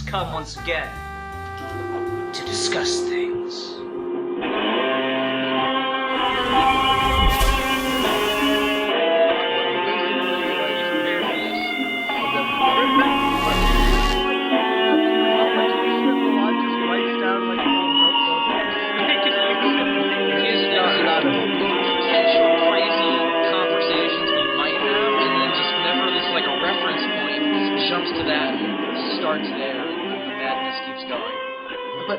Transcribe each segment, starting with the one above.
come once again to discuss things.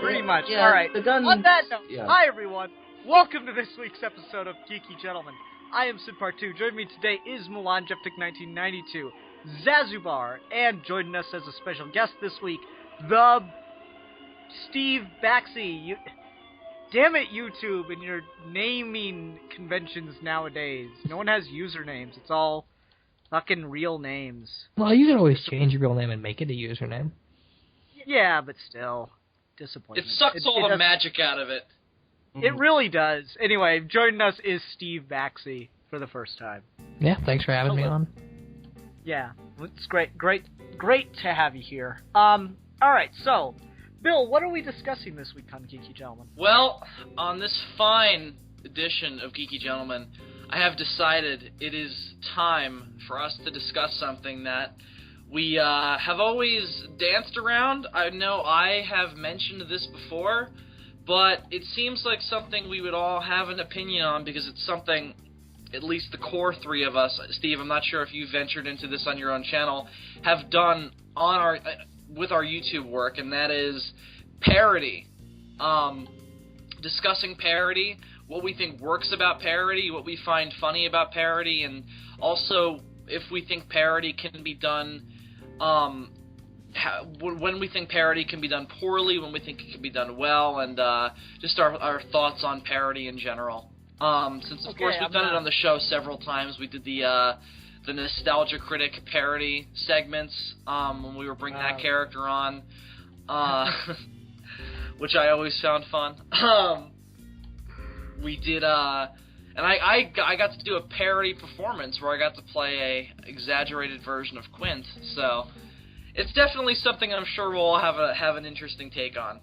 Pretty much. Yeah, all right. the gun... On that note, yeah. Hi everyone. Welcome to this week's episode of Geeky Gentlemen. I am Sid Part 2. Joining me today is Milan Jeftik 1992, Zazubar, and joining us as a special guest this week, the Steve Baxi. Damn it, YouTube, and your naming conventions nowadays. No one has usernames. It's all fucking real names. Well, you can always change your real name and make it a username. Yeah, but still. Disappointment. It sucks all the magic out of it. It really does. Anyway, joining us is Steve Baxi for the first time. Yeah, thanks for having me on. Yeah, it's great to have you here. Alright, so, Bill, what are we discussing this week on Geeky Gentlemen? Well, on this fine edition of Geeky Gentlemen, I have decided it is time for us to discuss something that we have always danced around. I know I have mentioned this before, but it seems like something we would all have an opinion on because it's something, at least the core three of us, Steve, I'm not sure if you ventured into this on your own channel, have done on our with our YouTube work, and that is parody. Discussing parody, what we think works about parody, what we find funny about parody, and also if we think parody can be done when we think parody can be done poorly, when we think it can be done well, and just our thoughts on parody in general. Since of course we've done it on the show several times. We did the Nostalgia Critic parody segments when we were bringing that character on, which I always found fun. We did and I got to do a parody performance where I got to play a exaggerated version of Quint, so it's definitely something I'm sure we'll all have an interesting take on.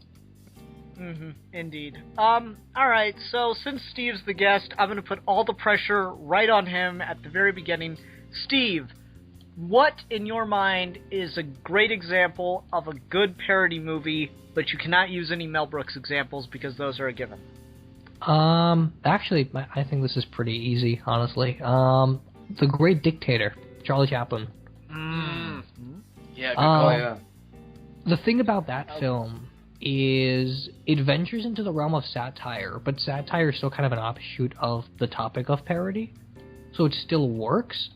Indeed. Alright, so since Steve's the guest, I'm gonna put all the pressure right on him at the very beginning. Steve, what in your mind is a great example of a good parody movie, but you cannot use any Mel Brooks examples because those are a given? Actually, I think this is pretty easy, honestly. The Great Dictator, Charlie Chaplin. Yeah, good call. yeah. The thing about that film is it ventures into the realm of satire, but satire is still kind of an offshoot of the topic of parody, so it still works.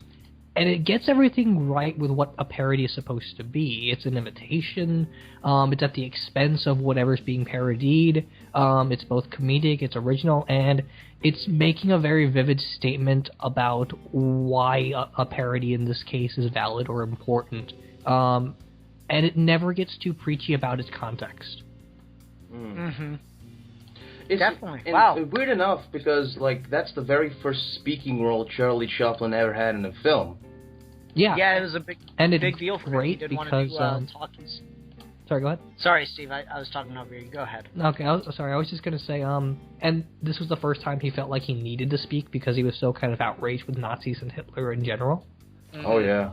And it gets everything right with what a parody is supposed to be. It's an imitation. It's at the expense of whatever's being parodied. It's both comedic, it's original, and it's making a very vivid statement about why a parody in this case is valid or important. And it never gets too preachy about its context. Definitely. Wow. Weird enough, because that's the very first speaking role Charlie Chaplin ever had in a film. Yeah. Yeah, it was a big deal for him. He didn't want to do talking. Sorry, go ahead. Sorry, Steve. I was talking over you. Go ahead. Okay, I was just going to say, and this was the first time he felt like he needed to speak because he was so kind of outraged with Nazis and Hitler in general. Oh, yeah.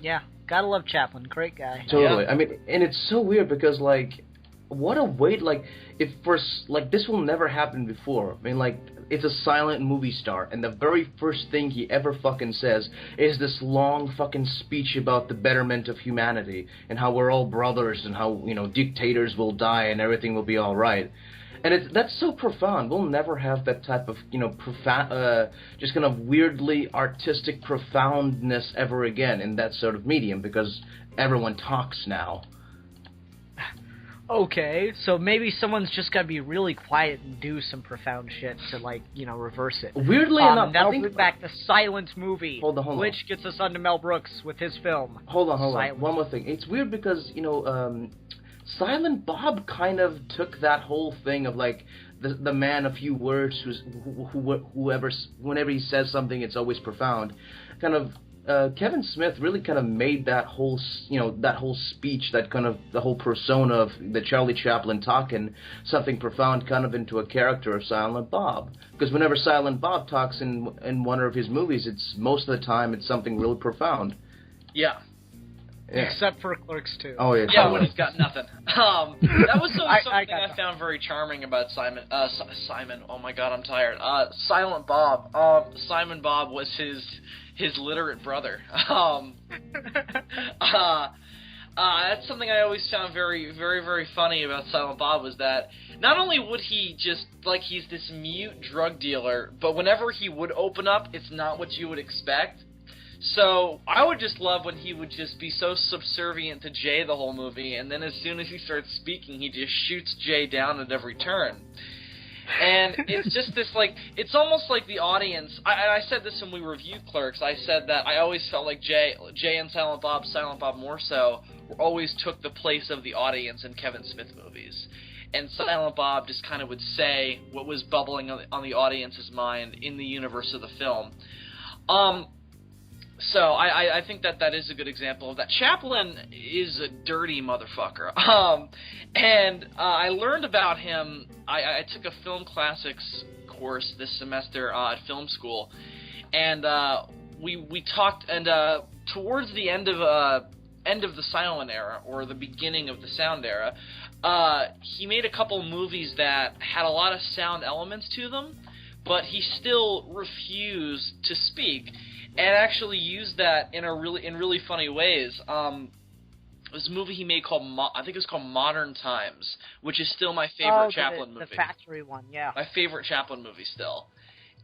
Yeah, gotta love Chaplin. Great guy. Totally. Yeah. I mean, and it's so weird because, what a weight, if this will never happen before. I mean, it's a silent movie star, and the very first thing he ever fucking says is this long fucking speech about the betterment of humanity, and how we're all brothers, and how, dictators will die, and everything will be alright. And that's so profound. We'll never have that type of, profound, just kind of weirdly artistic profoundness ever again in that sort of medium, because everyone talks now. Okay, so maybe someone's just gotta be really quiet and do some profound shit to, reverse it. Weirdly enough, that'll I think... bring back the silent movie, Hold on. which gets us onto Mel Brooks with his film. Hold on. Silent. One more thing. It's weird because, Silent Bob kind of took that whole thing of, the man of few words whenever he says something, it's always profound, kind of Kevin Smith really kind of made that whole, that whole speech, that kind of the whole persona of the Charlie Chaplin talking something profound, kind of into a character of Silent Bob. Because whenever Silent Bob talks in one of his movies, it's most of the time it's something really profound. Yeah. Yeah. Except for Clerks 2. Oh yeah. Yeah, when he's got nothing. That was something I got found very charming about Simon. Simon. Oh my God, I'm tired. Silent Bob. Simon Bob was his literate brother. That's something I always found very, very, very funny about Silent Bob, was that not only would he just, like, he's this mute drug dealer, but whenever he would open up, it's not what you would expect. So I would just love when he would just be so subservient to Jay the whole movie, and then as soon as he starts speaking, he just shoots Jay down at every turn. And it's just this, like, it's almost like the audience, I said this when we reviewed Clerks, I said that I always felt like Jay and Silent Bob more so, always took the place of the audience in Kevin Smith movies. And Silent Bob just kind of would say what was bubbling on the audience's mind in the universe of the film. So I think that is a good example of that. Chaplin is a dirty motherfucker. And I learned about him. I took a film classics course this semester at film school, and we talked. And towards the end of the silent era, or the beginning of the sound era, he made a couple movies that had a lot of sound elements to them, but he still refused to speak. And actually used that in really funny ways. It was a movie he made called I think it was called Modern Times, which is still my favorite Chaplin movie. The factory one, yeah. My favorite Chaplin movie still.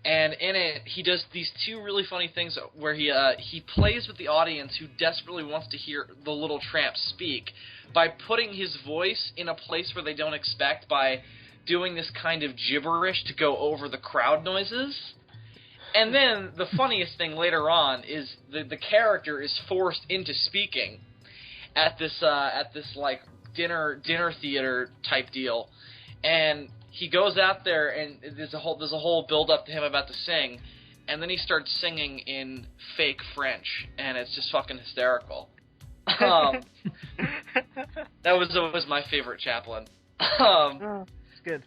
And in it, he does these two really funny things where he plays with the audience who desperately wants to hear the little tramp speak by putting his voice in a place where they don't expect, by doing this kind of gibberish to go over the crowd noises. And then the funniest thing later on is the character is forced into speaking at this like dinner theater type deal, and he goes out there and there's a whole build up to him about to sing, and then he starts singing in fake French, and it's just fucking hysterical. That was my favorite Chaplin. It's good.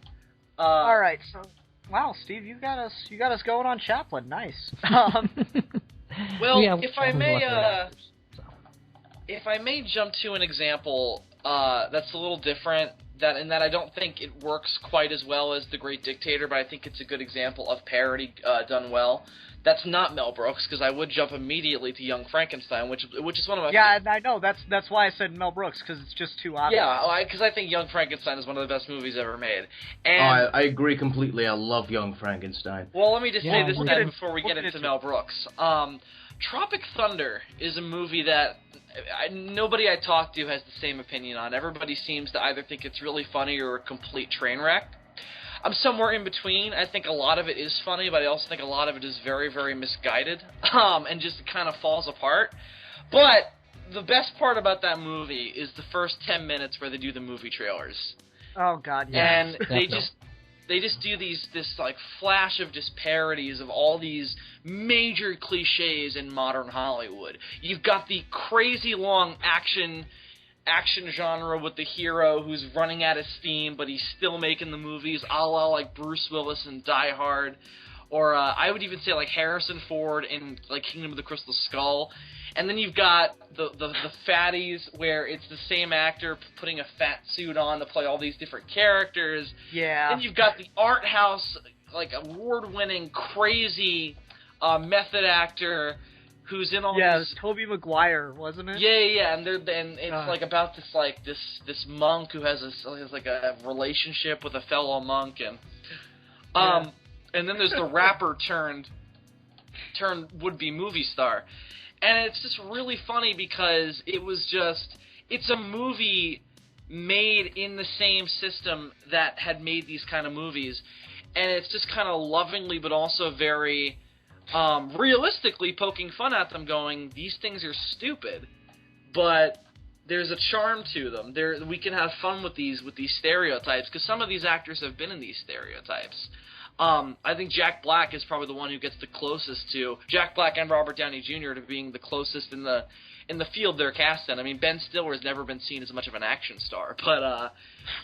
All right, so. Wow, Steve, you got us going on Chaplin. Nice. Well, if I may jump to an example that's a little different, in that I don't think it works quite as well as The Great Dictator, but I think it's a good example of parody done well. That's not Mel Brooks, because I would jump immediately to Young Frankenstein, which is one of my favorite. I know. That's why I said Mel Brooks, because it's just too obvious. Yeah, because I think Young Frankenstein is one of the best movies ever made. And I agree completely. I love Young Frankenstein. Well, let me just say this then before we get into Mel Brooks. Tropic Thunder is a movie that nobody I talk to has the same opinion on. Everybody seems to either think it's really funny or a complete train wreck. I'm somewhere in between. I think a lot of it is funny, but I also think a lot of it is very, very misguided, and just kind of falls apart. But the best part about that movie is the first 10 minutes where they do the movie trailers. Oh God, yeah. And they just do this like flash of just parodies of all these major cliches in modern Hollywood. You've got the crazy long action genre with the hero who's running out of steam, but he's still making the movies, a la like Bruce Willis in Die Hard, or I would even say like Harrison Ford in like Kingdom of the Crystal Skull. And then you've got the fatties, where it's the same actor putting a fat suit on to play all these different characters. Yeah. Then you've got the art house, like award-winning crazy method actor who's in all these... Yeah, it was Tobey Maguire, wasn't it? Yeah, and it's like about this monk who has like a relationship with a fellow monk, and and then there's the rapper turned would-be movie star, and it's just really funny because it's a movie made in the same system that had made these kind of movies, and it's just kind of lovingly but also very realistically poking fun at them, going, these things are stupid, but there's a charm to them. We can have fun with these stereotypes, because some of these actors have been in these stereotypes. I think Jack Black is probably the one who gets the closest to Jack Black and Robert Downey Jr. to being the closest in the field they're cast in. I mean, Ben Stiller has never been seen as much of an action star, but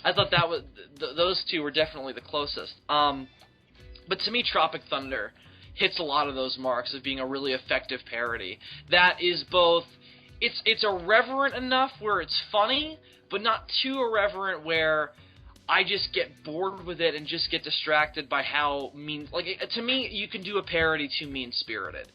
I thought that was those two were definitely the closest. But to me, Tropic Thunder hits a lot of those marks of being a really effective parody. That is both, it's irreverent enough where it's funny, but not too irreverent where I just get bored with it and just get distracted by how mean. Like, to me, you can do a parody too mean-spirited.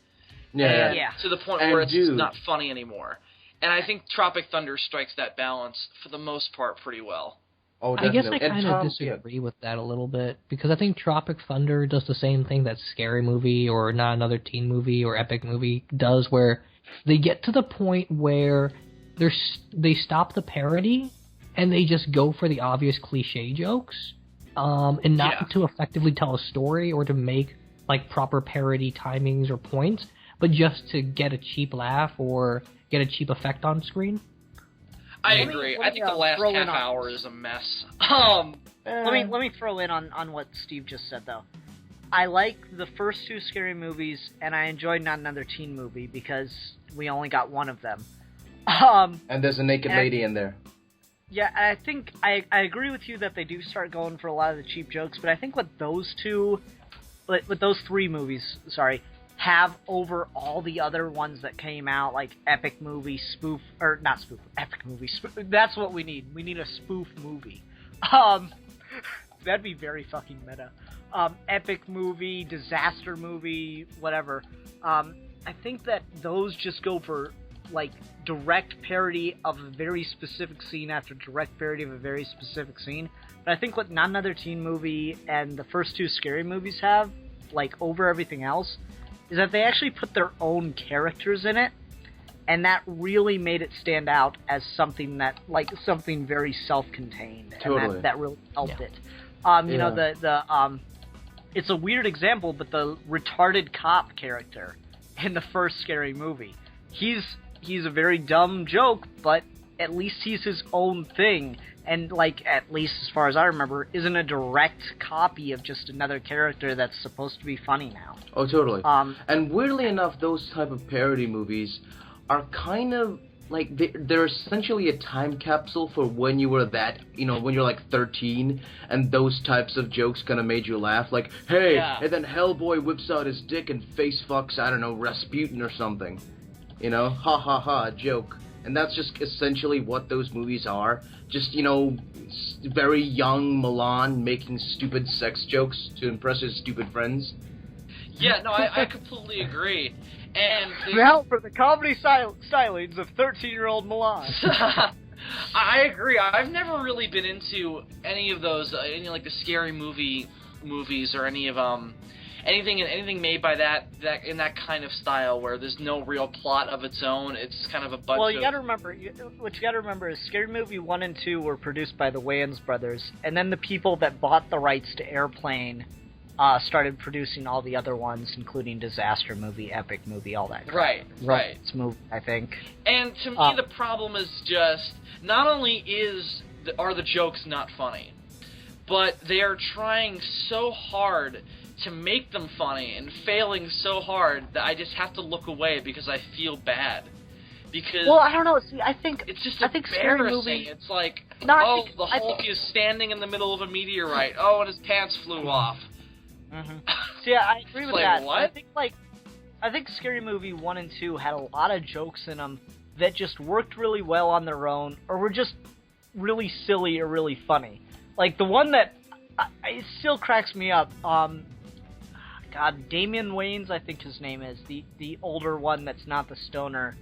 Yeah. To the point where it's not funny anymore. And I think Tropic Thunder strikes that balance, for the most part, pretty well. Oh, I guess definitely. I kind of disagree with that a little bit, because I think Tropic Thunder does the same thing that Scary Movie or Not Another Teen Movie or Epic Movie does, where they get to the point where they stop the parody and they just go for the obvious cliche jokes, and not to effectively tell a story or to make like proper parody timings or points, but just to get a cheap laugh or get a cheap effect on screen. I agree. I think the last half hour is a mess. Let me throw in on what Steve just said, though. I like the first two Scary Movies, and I enjoyed Not Another Teen Movie because we only got one of them. And there's a naked lady in there. Yeah, I think I agree with you that they do start going for a lot of the cheap jokes, but I think what those three movies, have over all the other ones that came out, like Epic Movie, Epic Movie, spoof. That's what we need. We need a spoof movie. That'd be very fucking meta. Epic Movie, Disaster Movie, whatever. I think that those just go for, like, direct parody of a very specific scene after direct parody of a very specific scene. But I think what Not Another Teen Movie and the first two Scary Movies have, like, over everything else, is that they actually put their own characters in it, and that really made it stand out as something that, like, something very self-contained. Totally. And that really helped it. You know, it's a weird example, but the retarded cop character in the first Scary Movie, he's a very dumb joke, but at least he's his own thing, and, like, at least as far as I remember, isn't a direct copy of just another character that's supposed to be funny now. Oh, totally. And weirdly enough, those type of parody movies are kind of, like, they're essentially a time capsule for when you were when you're, like, 13, and those types of jokes kind of made you laugh. Like, hey, and then Hellboy whips out his dick and face fucks, I don't know, Rasputin or something. You know, ha ha ha, joke. And that's just essentially what those movies are. Just, very young Milan making stupid sex jokes to impress his stupid friends. Yeah, no, I completely agree. And now for the comedy stylings of 13-year-old Milan. I agree. I've never really been into any of those, any like the Scary movies or any of anything made by that in that kind of style where there's no real plot of its own. It's kind of a bunch. Well, you got to remember what you got to remember is Scary Movie 1 and 2 were produced by the Wayans brothers, and then the people that bought the rights to Airplane started producing all the other ones, including Disaster Movie, Epic Movie, all that crap. Right. It's movie, I think. And to me, the problem is just not only are the jokes not funny, but they are trying so hard to make them funny and failing so hard that I just have to look away because I feel bad. Because I don't know. See, I think it's just embarrassing. Scary Movie. It's like, the Hulk is standing in the middle of a meteorite. Oh, and his pants flew off. Mm-hmm. See, I agree with that. What? I think Scary Movie 1 and 2 had a lot of jokes in them that just worked really well on their own, or were just really silly or really funny. Like the one that it still cracks me up. Damian Wayans, I think his name is, the older one that's not the stoner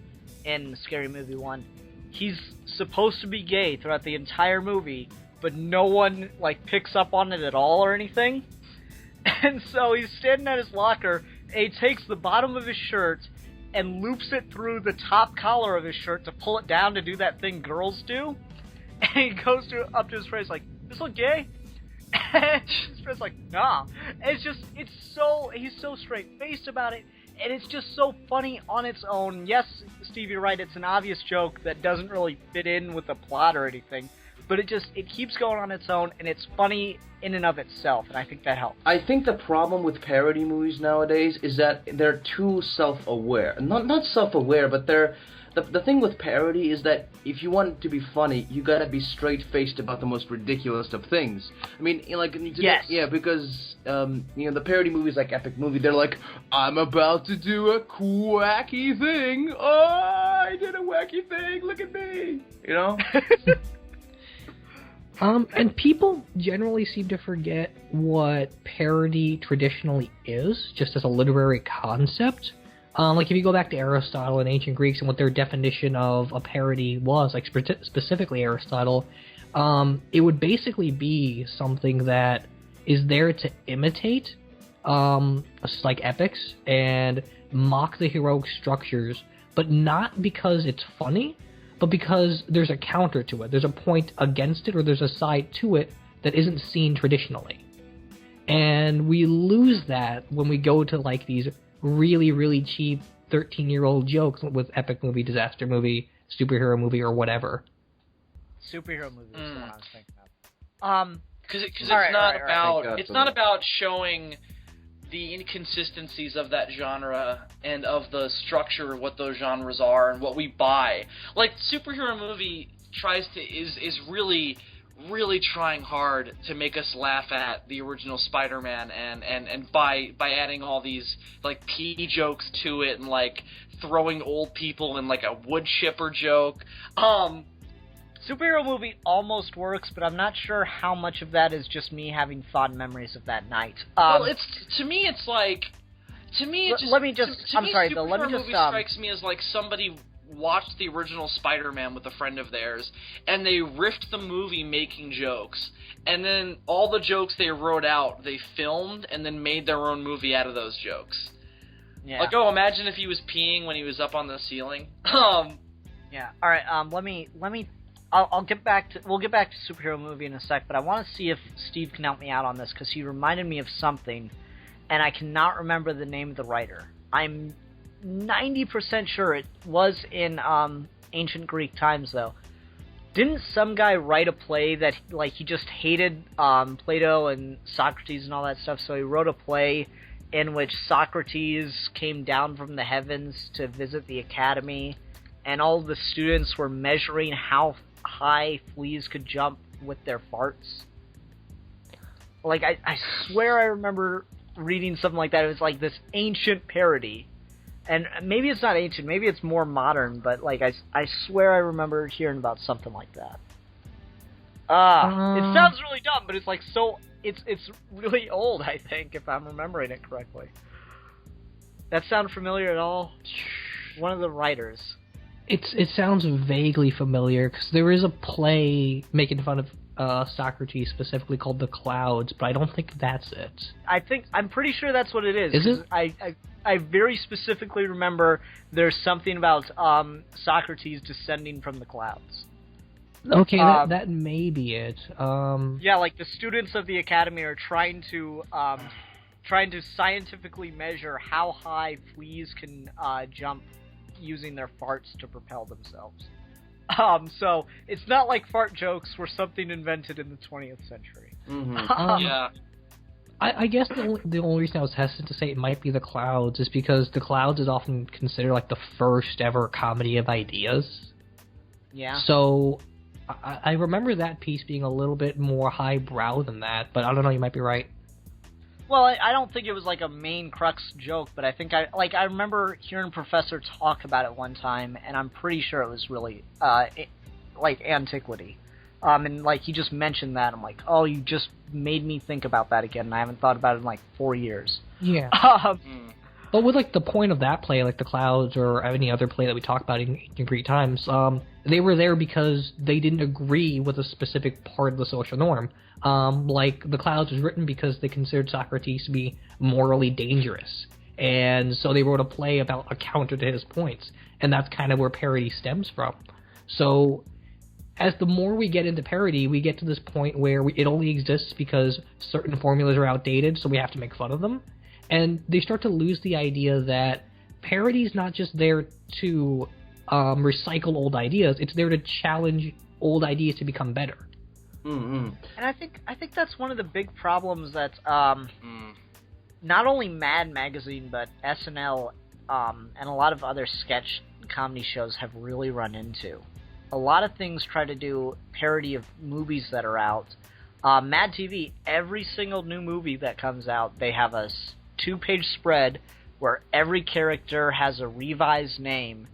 in Scary Movie 1. He's supposed to be gay throughout the entire movie, but no one, like, picks up on it at all or anything. And so he's standing at his locker, and he takes the bottom of his shirt and loops it through the top collar of his shirt to pull it down to do that thing girls do. And he goes up to his friend, like, "This look gay?" And his friend's like, "Nah." And he's so straight-faced about it. and it's just so funny on its own. Yes, Steve, you're right, it's an obvious joke that doesn't really fit in with the plot or anything, but it keeps going on its own, and it's funny in and of itself, and I think that helps. I think the problem with parody movies nowadays is that they're too self-aware. Not self-aware, but they're... The thing with parody is that if you want it to be funny, you gotta be straight-faced about the most ridiculous of things. I mean, like... Yes. Yeah, because, the parody movies like Epic Movie, they're like, I'm about to do a cool, wacky thing. Oh, I did a wacky thing. Look at me. You know? And people generally seem to forget what parody traditionally is, just as a literary concept. Like, if you go back to Aristotle and ancient Greeks and what their definition of a parody was, like specifically Aristotle, it would basically be something that is there to imitate, like epics, and mock the heroic structures, but not because it's funny, but because there's a counter to it. There's a point against it, or there's a side to it that isn't seen traditionally. And we lose that when we go to, like, these really, really cheap 13-year-old jokes with epic movie, disaster movie, superhero movie, or whatever. Superhero movie is what I was thinking of. Because it's not about showing the inconsistencies of that genre and of the structure of what those genres are and what we buy. Like, superhero movie is really trying hard to make us laugh at the original Spider-Man and by adding all these, like, pee jokes to it and, like, throwing old people in, like, a wood chipper joke. Superhero movie almost works, but I'm not sure how much of that is just me having fond memories of that night. Well, to me, superhero movie strikes me as like somebody watched the original Spider-Man with a friend of theirs, and they riffed the movie making jokes, and then all the jokes they wrote out, they filmed, and then made their own movie out of those jokes. Yeah. Like, oh, imagine if he was peeing when he was up on the ceiling. Yeah. All right. We'll get back to superhero movie in a sec, but I want to see if Steve can help me out on this, because he reminded me of something, and I cannot remember the name of the writer. I'm 90% sure it was in ancient Greek times, though. Didn't some guy write a play that, like, he just hated Plato and Socrates and all that stuff, so he wrote a play in which Socrates came down from the heavens to visit the academy, and all the students were measuring how high fleas could jump with their farts? Like, I swear I remember reading something like that. It was like this ancient parody. And maybe it's not ancient, maybe it's more modern, but, like, I swear I remember hearing about something like that. It sounds really dumb, but it's like it's really old, I think, if I'm remembering it correctly. That sound familiar at all? One of the writers. It sounds vaguely familiar, because there is a play making fun of Socrates specifically called The Clouds, but I don't think that's it. I'm pretty sure that's what it is. Is it? I very specifically remember there's something about Socrates descending from the clouds. Okay, that may be it. Yeah, like the students of the academy are trying to scientifically measure how high fleas can jump using their farts to propel themselves. So it's not like fart jokes were something invented in the 20th century. Mm-hmm. Yeah. I guess the only reason I was hesitant to say it might be The Clouds is because The Clouds is often considered like the first ever comedy of ideas. Yeah. So I remember that piece being a little bit more highbrow than that, but I don't know, you might be right. Well, I don't think it was like a main crux joke, but I think I remember hearing Professor talk about it one time, and I'm pretty sure it was really like antiquity. And like he just mentioned that, I'm like, oh, you just made me think about that again, and I haven't thought about it in like 4 years. Yeah. But with like the point of that play, like The Clouds or any other play that we talk about in Greek times, they were there because they didn't agree with a specific part of the social norm. Like The Clouds was written because they considered Socrates to be morally dangerous, and so they wrote a play about a counter to his points, and that's kind of where parody stems from. So as the more we get into parody, we get to this point where it only exists because certain formulas are outdated, so we have to make fun of them. And they start to lose the idea that parody's not just there to recycle old ideas, it's there to challenge old ideas to become better. Mm-hmm. And I think that's one of the big problems that not only Mad Magazine but SNL and a lot of other sketch comedy shows have really run into. A lot of things try to do parody of movies that are out. Mad TV, every single new movie that comes out, they have a 2-page spread where every character has a revised name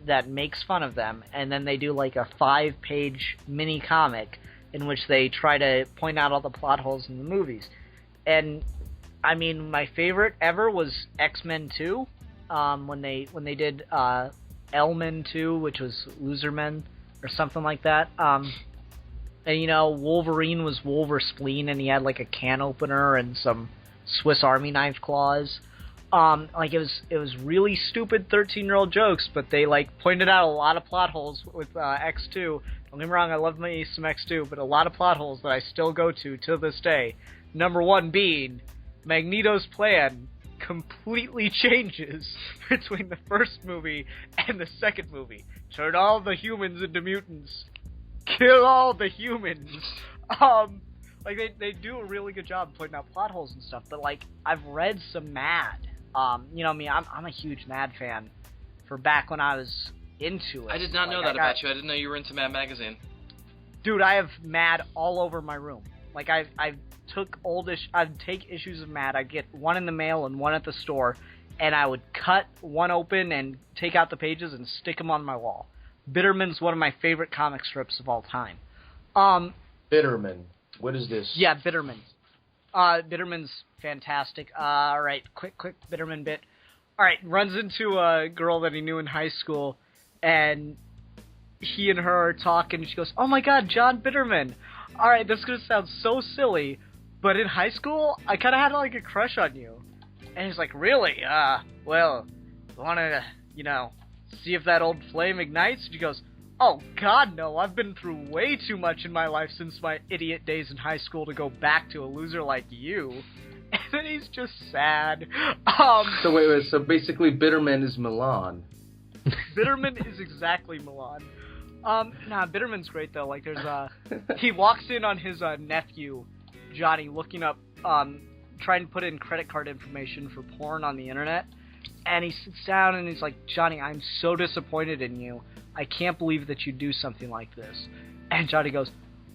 that makes fun of them, and then they do like a 5-page mini comic in which they try to point out all the plot holes in the movies. And I mean, my favorite ever was X-Men 2, when they did L-Men 2, which was Losermen or something like that. And you know, Wolverine was Wolverspleen, and he had like a can opener and some Swiss Army knife claws. Like it was really stupid 13-year-old jokes, but they like pointed out a lot of plot holes with X2. Don't get me wrong, I love me some X2, but a lot of plot holes that I still go to this day. Number one being Magneto's plan completely changes between the first movie and the second movie. Turn all the humans into mutants. Kill all the humans. Like they do a really good job pointing out plot holes and stuff, but like I've read some Mad. You know me, I'm a huge Mad fan for back when I was into it. I did not know that about you. I didn't know you were into Mad Magazine. Dude, I have Mad all over my room. Like I'd take issues of Mad. I'd get one in the mail and one at the store, and I would cut one open and take out the pages and stick them on my wall. Bitterman's one of my favorite comic strips of all time. Bitterman. What is this? Yeah, Bitterman. Bitterman's fantastic. Alright, quick Bitterman bit. Alright, runs into a girl that he knew in high school, and he and her are talking, and she goes, "Oh my god, John Bitterman. Alright, this is gonna sound so silly, but in high school, I kinda had like a crush on you." And he's like, "Really? Well, wanna, see if that old flame ignites?" And she goes, "Oh god, no, I've been through way too much in my life since my idiot days in high school to go back to a loser like you." And then he's just sad. So wait, so basically Bitterman is Milan. Bitterman is exactly Milan. Bitterman's great though. Like there's he walks in on his nephew, Johnny, looking up, trying to put in credit card information for porn on the internet. And he sits down and he's like, "Johnny, I'm so disappointed in you. I can't believe that you do something like this." And Johnny goes,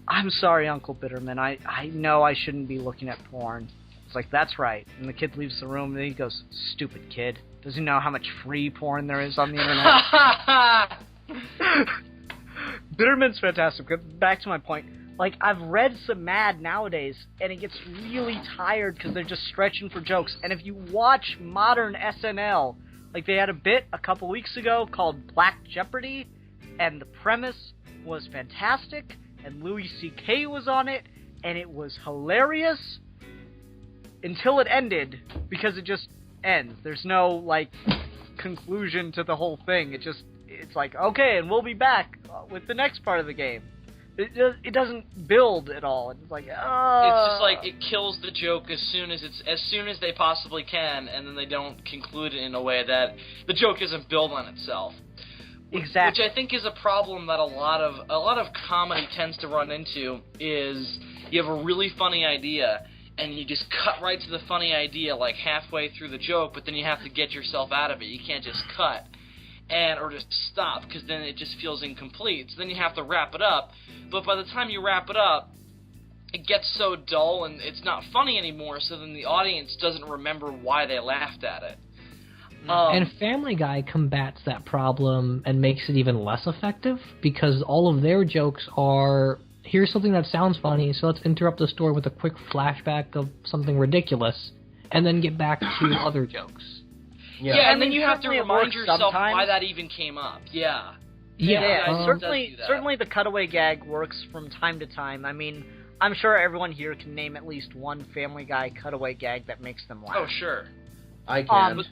"I'm sorry, Uncle Bitterman. I know I shouldn't be looking at porn." It's like, "That's right." And the kid leaves the room and he goes, "Stupid kid. Does he know how much free porn there is on the internet?" Bitterman's fantastic. Back to my point. Like, I've read some Mad nowadays, and it gets really tired because they're just stretching for jokes. And if you watch modern SNL, like they had a bit a couple weeks ago called Black Jeopardy, and the premise was fantastic, and Louis C.K. was on it, and it was hilarious until it ended, because it just ends. There's no, like, conclusion to the whole thing. It's like, okay, and we'll be back with the next part of the game. It doesn't build at all. It's like, It's just like it kills the joke as soon as they possibly can, and then they don't conclude it in a way that the joke isn't built on itself. Exactly. Which I think is a problem that a lot of comedy tends to run into. Is you have a really funny idea, and you just cut right to the funny idea like halfway through the joke, but then you have to get yourself out of it. You can't just cut or just stop, because then it just feels incomplete. So then you have to wrap it up. But by the time you wrap it up, it gets so dull and it's not funny anymore, so then the audience doesn't remember why they laughed at it. And Family Guy combats that problem and makes it even less effective, because all of their jokes are, here's something that sounds funny, so let's interrupt the story with a quick flashback of something ridiculous, and then get back to other jokes. Yeah, and then you have to remind yourself why that even came up. Yeah. Certainly the cutaway gag works from time to time. I mean, I'm sure everyone here can name at least one Family Guy cutaway gag that makes them laugh. Oh, sure. I can. But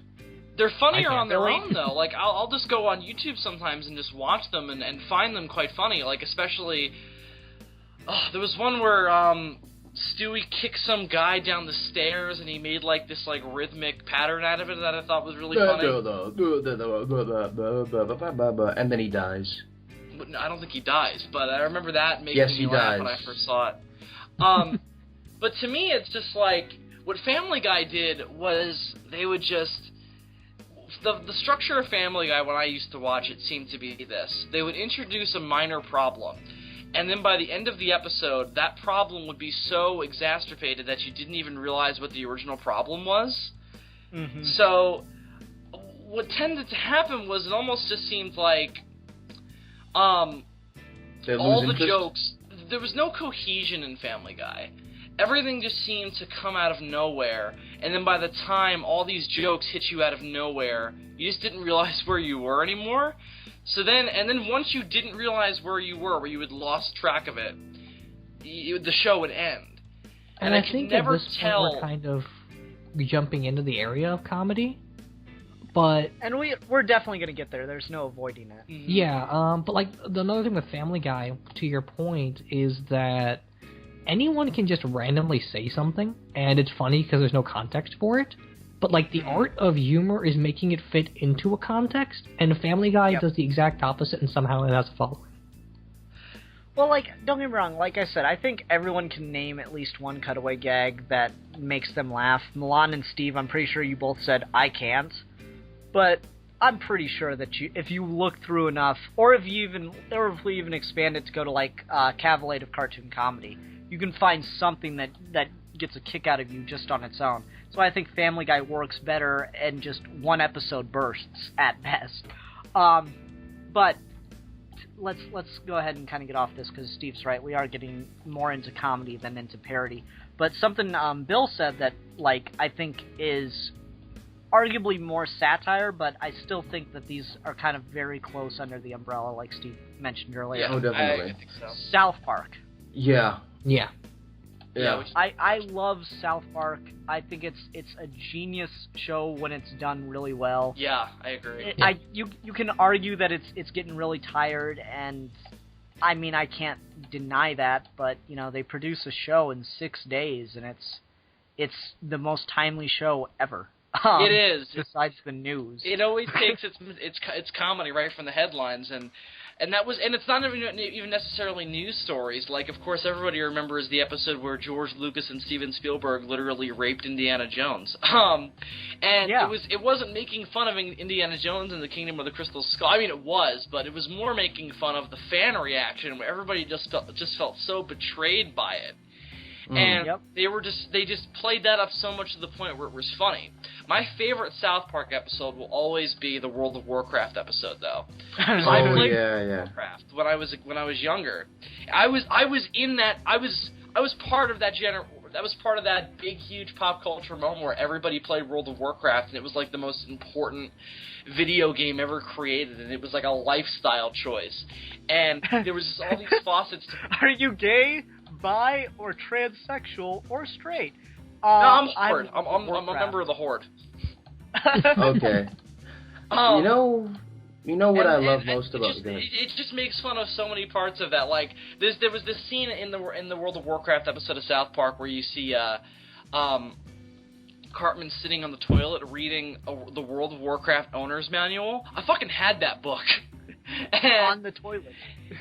they're funnier on their own, though. Like, I'll just go on YouTube sometimes and just watch them and find them quite funny. Like, especially, there was one where Stewie kicked some guy down the stairs and he made like this like rhythmic pattern out of it that I thought was really funny. And then he dies. I don't think he dies, but I remember that making me laugh when I first saw it. But to me, it's just like what Family Guy did was they would just the structure of Family Guy when I used to watch it seemed to be this: they would introduce a minor problem. And then by the end of the episode, that problem would be so exacerbated that you didn't even realize what the original problem was. Mm-hmm. So, what tended to happen was it almost just seemed like all the jokes... There was no cohesion in Family Guy. Everything just seemed to come out of nowhere, and then by the time all these jokes hit you out of nowhere, you just didn't realize where you were anymore. So then once you didn't realize where you were, where you had lost track of it, the show would end. And I think never at this point we're kind of jumping into the area of comedy, but... And we're definitely going to get there. There's no avoiding it. Mm-hmm. Yeah, but like another thing with Family Guy, to your point, is that anyone can just randomly say something, and it's funny because there's no context for it. But, like, the art of humor is making it fit into a context, and Family Guy does the exact opposite, and somehow it has a following. Well, like, don't get me wrong, like I said, I think everyone can name at least one cutaway gag that makes them laugh. Milan and Steve, I'm pretty sure you both said, I can't. But I'm pretty sure that if you look through enough, or if we even expand it to go to, like, Cavillate Cartoon Comedy, you can find something that gets a kick out of you just on its own. So I think Family Guy works better in just one episode bursts at best. But let's go ahead and kind of get off this because Steve's right. We are getting more into comedy than into parody. But something Bill said that like I think is arguably more satire, but I still think that these are kind of very close under the umbrella, like Steve mentioned earlier. Yeah, definitely. I think so. South Park. Yeah. Yeah. Yeah. I love South Park. I think it's a genius show when it's done really well. Yeah, I agree. You can argue that it's getting really tired, and I mean I can't deny that, but you know they produce a show in 6 days, and it's the most timely show ever. It is. Besides the news, it always takes its comedy right from the headlines, and it's not even necessarily news stories. Like, of course, everybody remembers the episode where George Lucas and Steven Spielberg literally raped Indiana Jones. It wasn't making fun of Indiana Jones and the Kingdom of the Crystal Skull. I mean, it was, but it was more making fun of the fan reaction, where everybody just felt so betrayed by it. And they just played that up so much to the point where it was funny. My favorite South Park episode will always be the World of Warcraft episode, though. I played Warcraft when I was younger. I was part of that that was part of that big huge pop culture moment where everybody played World of Warcraft, and it was like the most important video game ever created, and it was like a lifestyle choice. And there was just all these faucets. Are you gay? Bi or transsexual or straight? No, I'm Horde. I'm a member of the Horde. Okay. You know what I love most about the game? It just makes fun of so many parts of that. Like there was this scene in the World of Warcraft episode of South Park where you see Cartman sitting on the toilet reading the World of Warcraft owner's manual. I fucking had that book. On the toilet.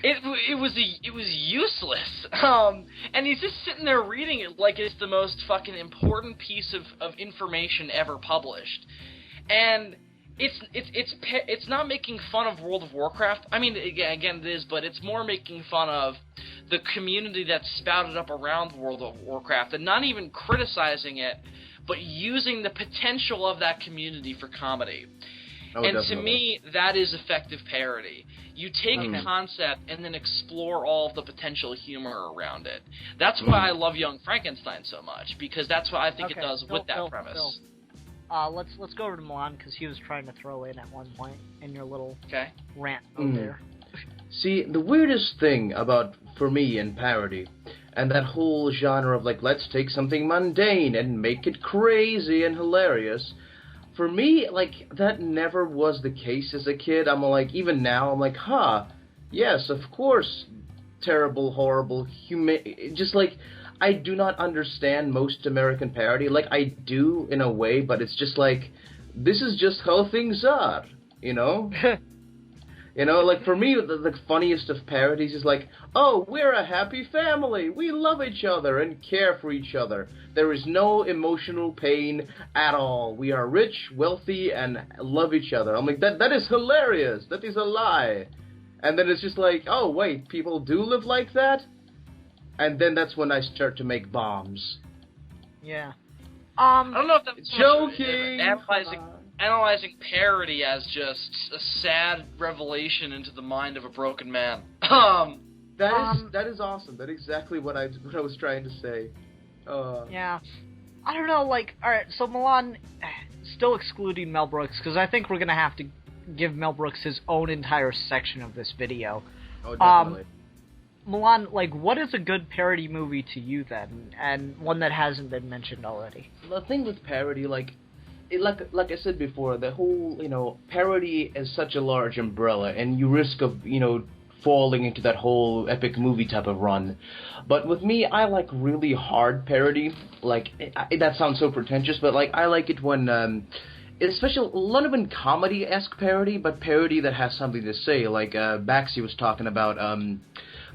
It was useless. And he's just sitting there reading it like it's the most fucking important piece of information ever published. And it's not making fun of World of Warcraft. I mean, again it is, but it's more making fun of the community that's spouted up around World of Warcraft, and not even criticizing it, but using the potential of that community for comedy. Oh, and definitely. to me, that is effective parody. You take a concept and then explore all of the potential humor around it. That's why I love Young Frankenstein so much, because that's what I think it does with that premise. Let's go over to Milan, because he was trying to throw in at one point in your little rant over there. See, the weirdest thing for me in parody, and that whole genre of like, let's take something mundane and make it crazy and hilarious, for me, like, that never was the case as a kid. I'm like, even now, I'm like, yes, of course, terrible, horrible, just like, I do not understand most American parody. Like, I do in a way, but it's just like, this is just how things are, you know? You know, like, for me, the funniest of parodies is like, oh, we're a happy family. We love each other and care for each other. There is no emotional pain at all. We are rich, wealthy, and love each other. I'm like, that is hilarious. That is a lie. And then it's just like, oh, wait, people do live like that? And then that's when I start to make bombs. Yeah. I don't know if that's Joking! analyzing parody as just a sad revelation into the mind of a broken man. That is awesome. That's exactly what I was trying to say. Yeah. I don't know, like, alright, so Milan, still excluding Mel Brooks, because I think we're gonna have to give Mel Brooks his own entire section of this video. Oh, definitely. Milan, like, what is a good parody movie to you, then? And one that hasn't been mentioned already. The thing with parody, like I said before, the whole, you know, parody is such a large umbrella, and you risk of, you know, falling into that whole epic movie type of run. But with me, I like really hard parody. Like, that sounds so pretentious, but, like, I like it when, especially, not even comedy-esque parody, but parody that has something to say. Like, Baxi was talking about,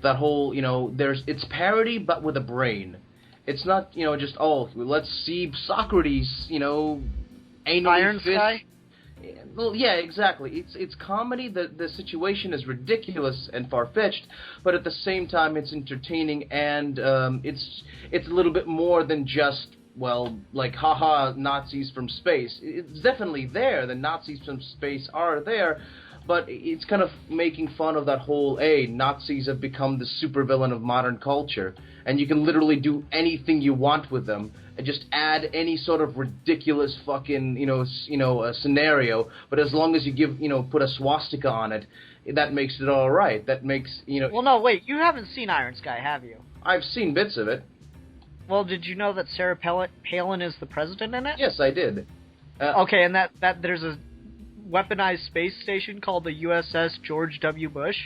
that whole, you know, it's parody, but with a brain. It's not, you know, just, oh, let's see Socrates, you know, anally Iron fist. Sky? Well, yeah, exactly. It's comedy. The situation is ridiculous and far-fetched, but at the same time, it's entertaining, and it's a little bit more than just, well, like, haha, Nazis from space. It's definitely there. The Nazis from space are there, but it's kind of making fun of that whole, hey, Nazis have become the supervillain of modern culture, and you can literally do anything you want with them, and just add any sort of ridiculous fucking, a scenario, but as long as you put a swastika on it, that makes it all right. That makes, Well, no, wait, you haven't seen Iron Sky, have you? I've seen bits of it. Well, did you know that Sarah Palin is the president in it? Yes, I did. Okay, and that there's a weaponized space station called the USS George W. Bush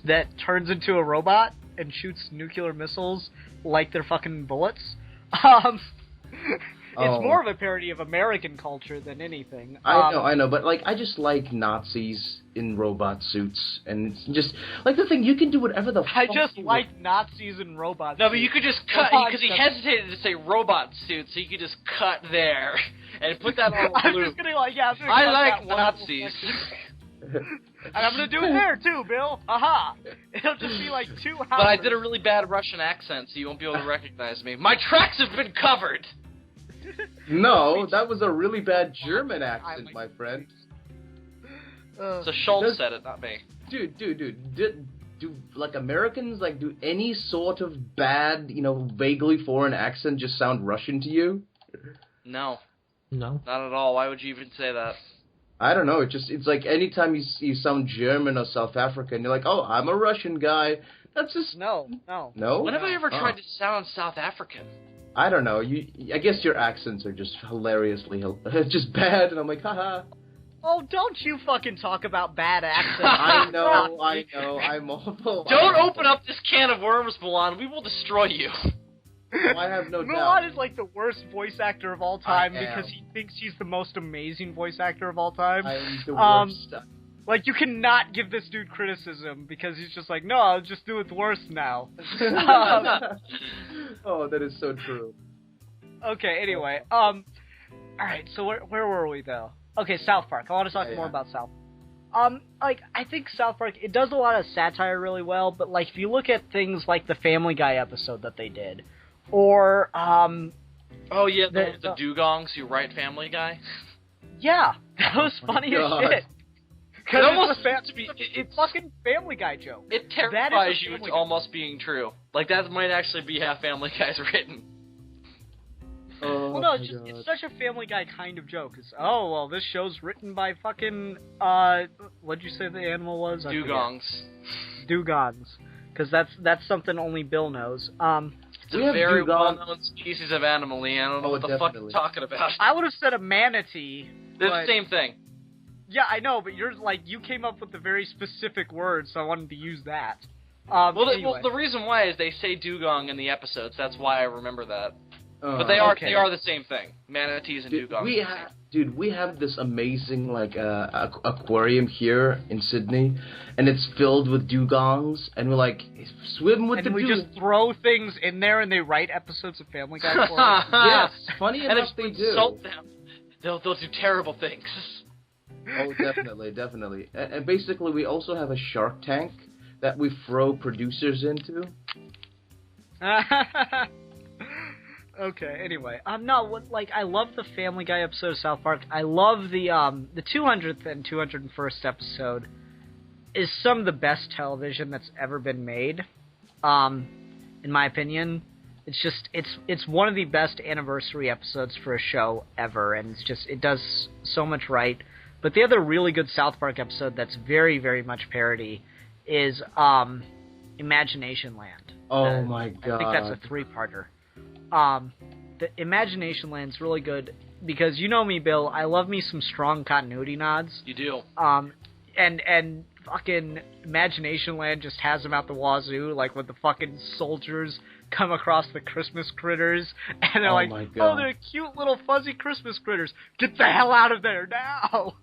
that turns into a robot and shoots nuclear missiles like they're fucking bullets. It's more of a parody of American culture than anything. I know, but, like, I just like Nazis in robot suits, and it's just, like, the thing, you can do whatever the fuck I just you like want. Nazis in robots. No, but you could just cut, because he hesitated to say robot suit, so you could just cut there, and put that on I'm blue. just gonna, like, yeah, I'm gonna I cut like that one Nazis. And I'm gonna do it there, too, Bill. Aha! It'll just be, like, 2 hours. But I did a really bad Russian accent, so you won't be able to recognize me. My tracks have been covered! No, that was a really bad German accent, my friend. So Schultz said it, not me. Dude, do like Americans, like, do any sort of bad, vaguely foreign accent just sound Russian to you? No. No. Not at all. Why would you even say that? I don't know, it's like anytime you sound German or South African, you're like, oh, I'm a Russian guy. That's just... No? No? When have I ever tried to sound South African? I don't know, I guess your accents are just hilariously, just bad, and I'm like, haha. Oh, don't you fucking talk about bad accents. I know, I'm awful. Don't open up this can of worms, Milan. We will destroy you. I have no doubt. Milan is like the worst voice actor of all time I am. because he thinks he's the most amazing voice actor of all time. I'm the worst. Like, you cannot give this dude criticism because he's just like, no, I'll just do it worse now. Oh, that is so true. Okay, anyway, alright, so where were we, though? Okay, South Park. I want to talk more about South Park. I think South Park, it does a lot of satire really well, but, like, if you look at things like the Family Guy episode that they did, or, Oh, yeah, the dugongs who write Family Guy? Yeah, that was funny as shit. It almost seems to be... It's fucking Family Guy joke. It terrifies you into almost being true. Like, that might actually be how Family Guy's written. Well, no, it's such a Family Guy kind of joke. It's, oh, well, this show's written by fucking, what'd you say the animal was? Dugongs. Dugongs. Because that's something only Bill knows. It's a very well-known species of animal, Lee. I don't know what the fuck you're talking about. I would have said a manatee. They're the same thing. Yeah, I know, but you came up with a very specific word, so I wanted to use that. Anyway. The reason why is they say dugong in the episodes. That's why I remember that. But they are the same thing. Manatees and dugongs. We have this amazing aquarium here in Sydney, and it's filled with dugongs, and we're like, swim with the dugongs. And we just throw things in there, and they write episodes of Family Guy for us. Yes, funny enough they do. Insult them. They'll do terrible things. Oh, definitely. And basically, we also have a Shark Tank that we throw producers into. Okay, anyway. I love the Family Guy episode of South Park. I love the 200th and 201st episode is some of the best television that's ever been made, in my opinion. It's just, it's one of the best anniversary episodes for a show ever, and it does so much right. But the other really good South Park episode that's very, very much parody is, Imagination Land. Oh my god. I think that's a 3-parter. The Imagination Land's really good because you know me, Bill. I love me some strong continuity nods. You do. And fucking Imagination Land just has them out the wazoo, like when the fucking soldiers come across the Christmas critters, and they're oh, they're cute little fuzzy Christmas critters. Get the hell out of there now!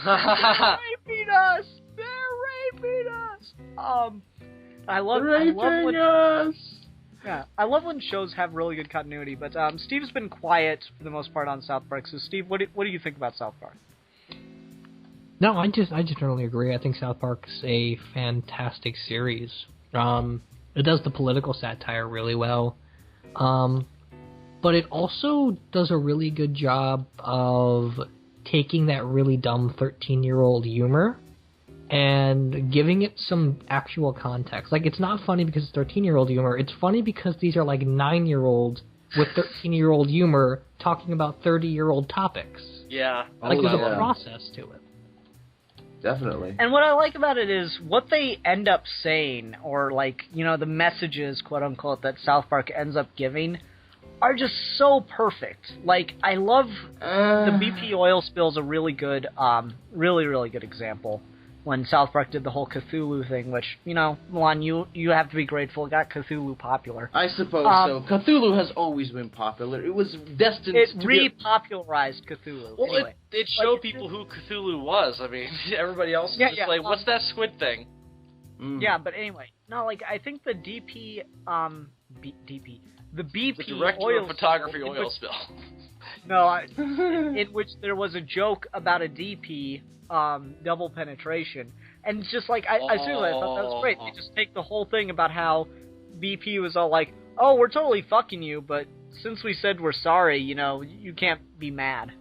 They're raping us! They're raping us! I love when shows have really good continuity, but Steve's been quiet for the most part on South Park. So, Steve, what do you think about South Park? No, I just generally agree. I think South Park's a fantastic series. It does the political satire really well, but it also does a really good job of taking that really dumb 13-year-old humor and giving it some actual context. Like, it's not funny because it's 13-year-old humor. It's funny because these are like 9-year-olds with 13-year-old humor talking about 30-year-old topics. Yeah. There's a process to it. Definitely. And what I like about it is what they end up saying, or the messages, quote unquote, that South Park ends up giving are just so perfect. Like, I love the BP oil spill is a really good, really, really good example. When South Park did the whole Cthulhu thing, which, Milan, you have to be grateful it got Cthulhu popular. I suppose so. Cthulhu has always been popular. It was destined to repopularized Cthulhu. Well, anyway, it showed people who Cthulhu was. I mean, everybody else was just like, what's that squid thing? Yeah, but anyway. No, I think the BP, the BP the director oil of photography oil spill. No, in which there was a joke about a DP, double penetration. And it's just I seriously, I thought that was great. They just take the whole thing about how BP was all like, oh, we're totally fucking you, but since we said we're sorry, you can't be mad.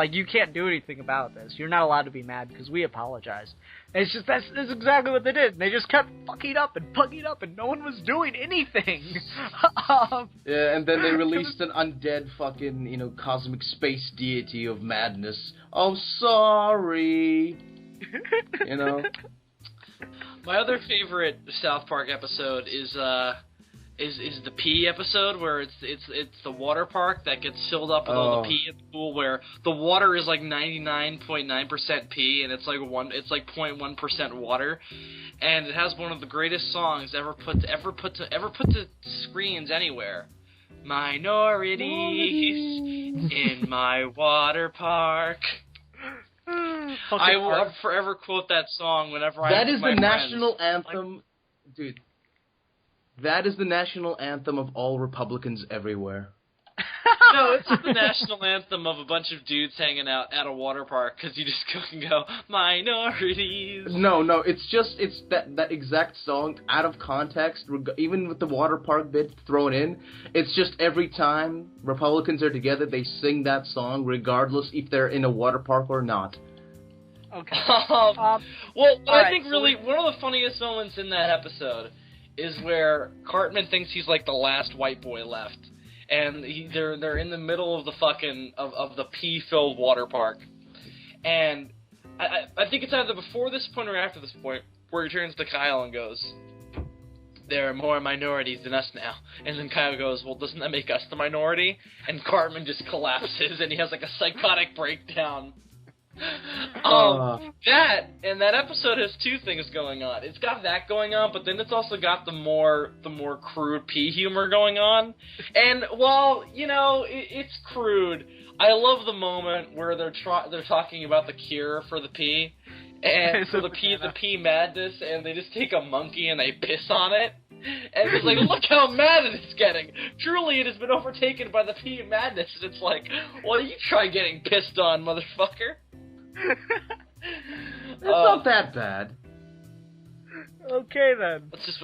You can't do anything about this. You're not allowed to be mad because we apologized. And it's just, that's exactly what they did. They just kept fucking up, and no one was doing anything. Yeah, and then they released an undead fucking, cosmic space deity of madness. Oh, sorry. My other favorite South Park episode is the pee episode, where it's the water park that gets filled up with all the pee in the pool, where the water is 99.9% pee, and it's 0.1% water, and it has one of the greatest songs ever put to screens anywhere. Minorities in my water park. I will forever quote that song whenever I. That is the national anthem, dude. That is the national anthem of all Republicans everywhere. No, it's the national anthem of a bunch of dudes hanging out at a water park, because you just go and go, minorities. No, it's that exact song out of context, even with the water park bit thrown in. It's just every time Republicans are together, they sing that song, regardless if they're in a water park or not. Okay. I think really one of the funniest moments in that episode is where Cartman thinks he's the last white boy left, and they're in the middle of the fucking of the pee-filled water park, and I think it's either before this point or after this point where he turns to Kyle and goes, "There are more minorities than us now," and then Kyle goes, "Well, doesn't that make us the minority?" And Cartman just collapses, and he has a psychotic breakdown. That and that episode has two things going on. It's got that going on, but then it's also got the more crude pea humor going on. And while it's crude, I love the moment where they're talking about the cure for the pea and for the pea madness, and they just take a monkey and they piss on it. And it's like, look how mad it is getting. Truly, it has been overtaken by the pea madness. And it's like, well, you try getting pissed on, motherfucker. It's not that bad. Okay then. Let's just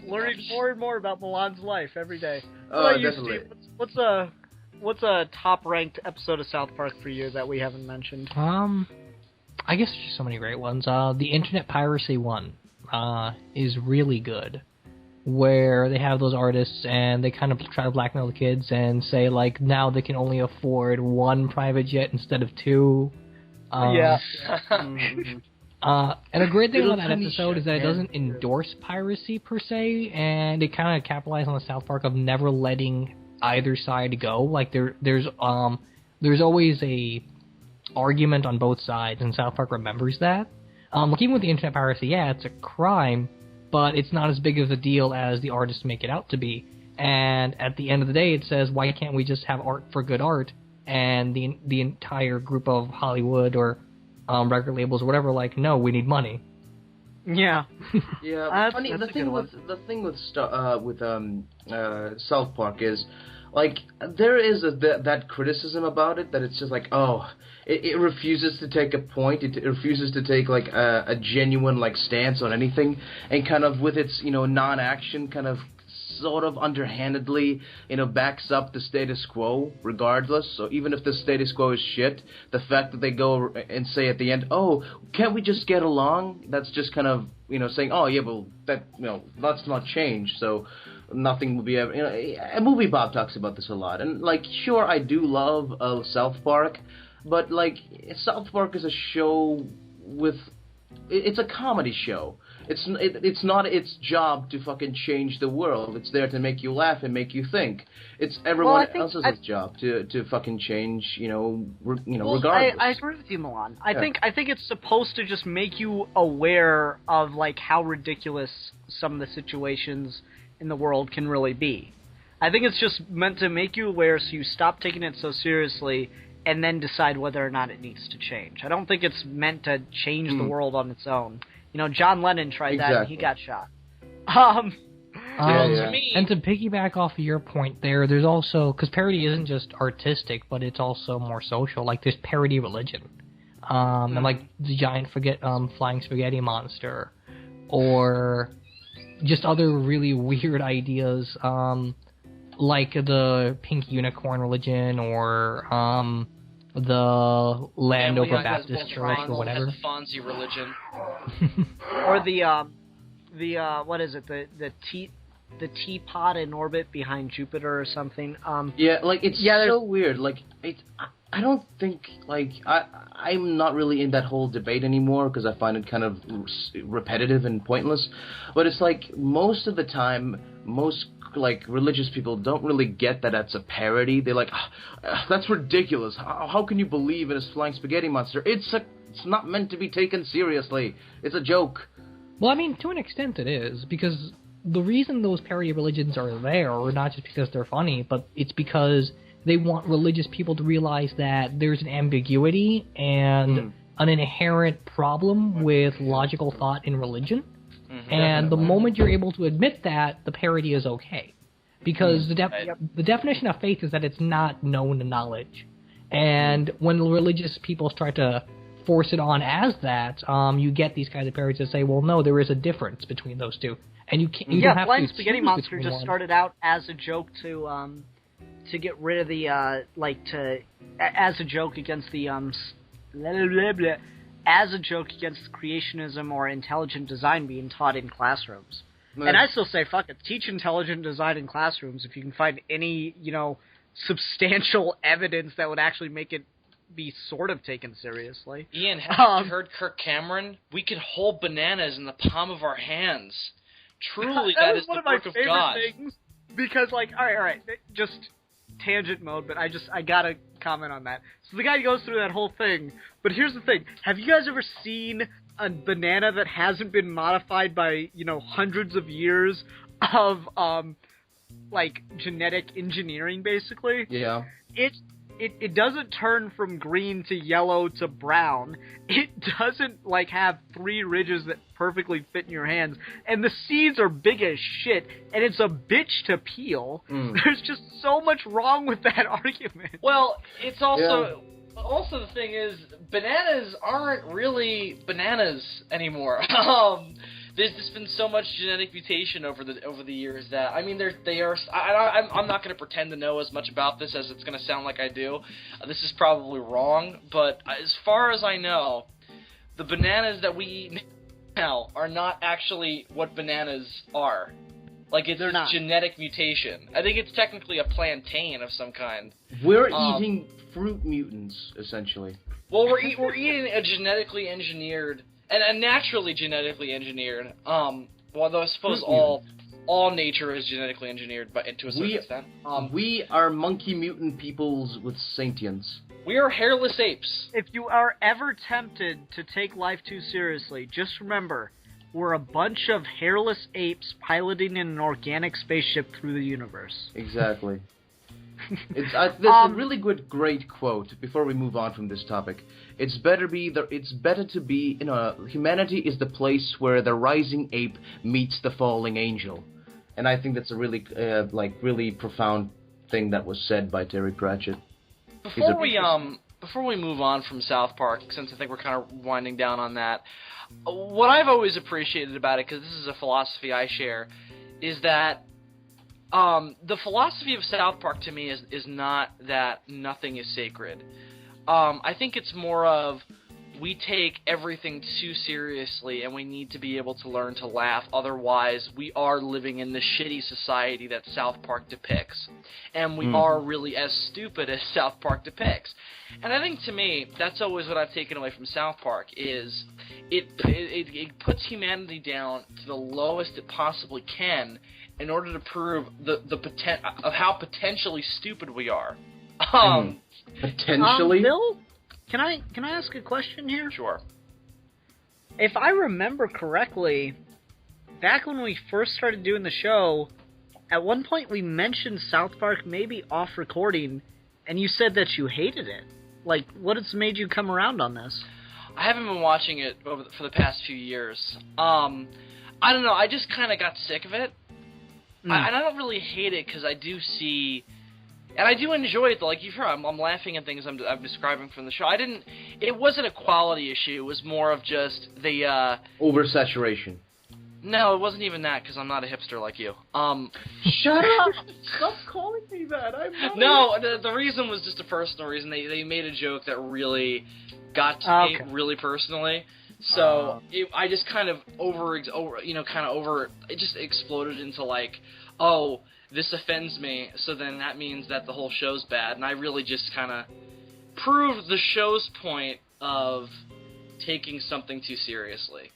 learning more and more about Milan's life every day. Oh, definitely. Steve? What's a top-ranked episode of South Park for you that we haven't mentioned? I guess there's just so many great ones. The Internet Piracy one is really good, where they have those artists and they kind of try to blackmail the kids and say, like, now they can only afford one private jet instead of two. Yeah. And a great thing about that episode is that it doesn't endorse piracy per se, and it kind of capitalizes on the South Park of never letting either side go. Like there's always a argument on both sides, and South Park remembers that. Like even with the internet piracy, yeah, it's a crime, but it's not as big of a deal as the artists make it out to be. And at the end of the day, it says, why can't we just have art for good art? And the entire group of Hollywood or record labels or whatever, like, no, we need money. Yeah. Yeah. The thing with South Park is, like, there is that criticism about it, that it's just like, oh, it refuses to take a point, it refuses to take, like, a genuine, like, stance on anything, and kind of with its, non-action, kind of sort of underhandedly, backs up the status quo regardless. So even if the status quo is shit, the fact that they go and say at the end, oh, can't we just get along? That's just kind of, saying, oh, yeah, well, that, let's not change, so nothing will be ever, a movie Bob talks about this a lot. And, like, sure, I do love South Park, but, like, South Park is a show with, it's a comedy show. It's not its job to fucking change the world. It's there to make you laugh and make you think. It's everyone else's job to fucking change, regardless. I agree with you, Milan. I think it's supposed to just make you aware of, like, how ridiculous some of the situations in the world can really be. I think it's just meant to make you aware so you stop taking it so seriously and then decide whether or not it needs to change. I don't think it's meant to change the world on its own. John Lennon tried that and he got shot. To me, and to piggyback off of your point there's also, because parody isn't just artistic, but it's also more social. Like, there's parody religion. And, like, the giant flying spaghetti monster. Or just other really weird ideas, like the pink unicorn religion, or the Landover Baptist Church or whatever. The Fonzie religion. Or the what is it? The teapot in orbit behind Jupiter or something. Yeah, like, it's so weird. Like, I don't think, like, I'm not really in that whole debate anymore because I find it kind of repetitive and pointless. But it's like, most of the time, most, like, religious people don't really get that that's a parody. They're like, that's ridiculous. How can you believe in a flying spaghetti monster? It's not meant to be taken seriously. It's a joke. Well, I mean, to an extent it is, because the reason those parody religions are there are not just because they're funny, but it's because they want religious people to realize that there's an ambiguity and an inherent problem with logical thought in religion. And the moment you're able to admit that, the parody is okay. Because the definition of faith is that it's not known knowledge. And when religious people start to force it on as that, you get these kinds of parodies that say, well, no, there is a difference between those two. And you can't, don't have Flying to Spaghetti Monster just started out as a joke to get rid of the, as a joke against the, as a joke against creationism or intelligent design being taught in classrooms. And I still say, fuck it, teach intelligent design in classrooms if you can find any, substantial evidence that would actually make it be sort of taken seriously. Ian, have you heard Kirk Cameron? We can hold bananas in the palm of our hands. Truly, that is the work of God. Things, because, like, all right, just tangent mode, but I gotta comment on that. So the guy goes through that whole thing, but here's the thing. Have you guys ever seen a banana that hasn't been modified by, hundreds of years of, genetic engineering, basically? Yeah. It doesn't turn from green to yellow to brown. It doesn't, have 3 ridges that perfectly fit in your hands. And the seeds are big as shit, and it's a bitch to peel. There's just so much wrong with that argument. Well, it's also... Yeah. Also, the thing is, bananas aren't really bananas anymore. There's just been so much genetic mutation over the years that they are. I'm not going to pretend to know as much about this as it's going to sound like I do. This is probably wrong, but as far as I know, the bananas that we eat now are not actually what bananas are. It's a genetic mutation. I think it's technically a plantain of some kind. We're eating fruit mutants, essentially. Well, we're eating a genetically engineered and a naturally genetically engineered. Although I suppose all nature is genetically engineered, but to a certain extent. We are monkey mutant peoples with sentience. We are hairless apes. If you are ever tempted to take life too seriously, just remember. We're a bunch of hairless apes piloting an organic spaceship through the universe. Exactly. There's a really great quote before we move on from this topic. It's better to be, humanity is the place where the rising ape meets the falling angel. And I think that's a really, really profound thing that was said by Terry Pratchett. Before we move on from South Park, since I think we're kind of winding down on that, what I've always appreciated about it, because this is a philosophy I share, is that the philosophy of South Park to me is not that nothing is sacred. I think it's more of we take everything too seriously and we need to be able to learn to laugh. Otherwise, we are living in the shitty society that South Park depicts. And we are really as stupid as South Park depicts. And I think to me, that's always what I've taken away from South Park is it puts humanity down to the lowest it possibly can in order to prove the of how potentially stupid we are. Potentially? Bill? Can I ask a question here? Sure. If I remember correctly, back when we first started doing the show, at one point we mentioned South Park maybe off recording, and you said that you hated it. What has made you come around on this? I haven't been watching it for the past few years. I don't know. I just kind of got sick of it. And I don't really hate it because I do see... And I do enjoy it, though. Like you've heard, I'm laughing at things I'm describing from the show. It wasn't a quality issue. It was more of just the... Oversaturation. No, it wasn't even that, because I'm not a hipster like you. Shut up! Stop calling me that. I'm not... No, the reason was just a personal reason. They made a joke that really got to me really personally. So I just kind of it just exploded into this offends me, so then that means that the whole show's bad. And I really just kind of proved the show's point of taking something too seriously.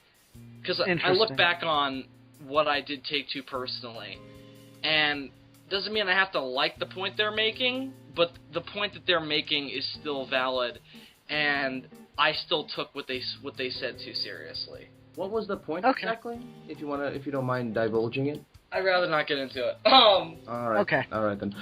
Because I look back on what I did take too personally, and doesn't mean I have to like the point they're making, but the point that they're making is still valid, and I still took what they said too seriously. What was the point exactly? If you don't mind divulging it. I'd rather not get into it. All right. Okay. All right then.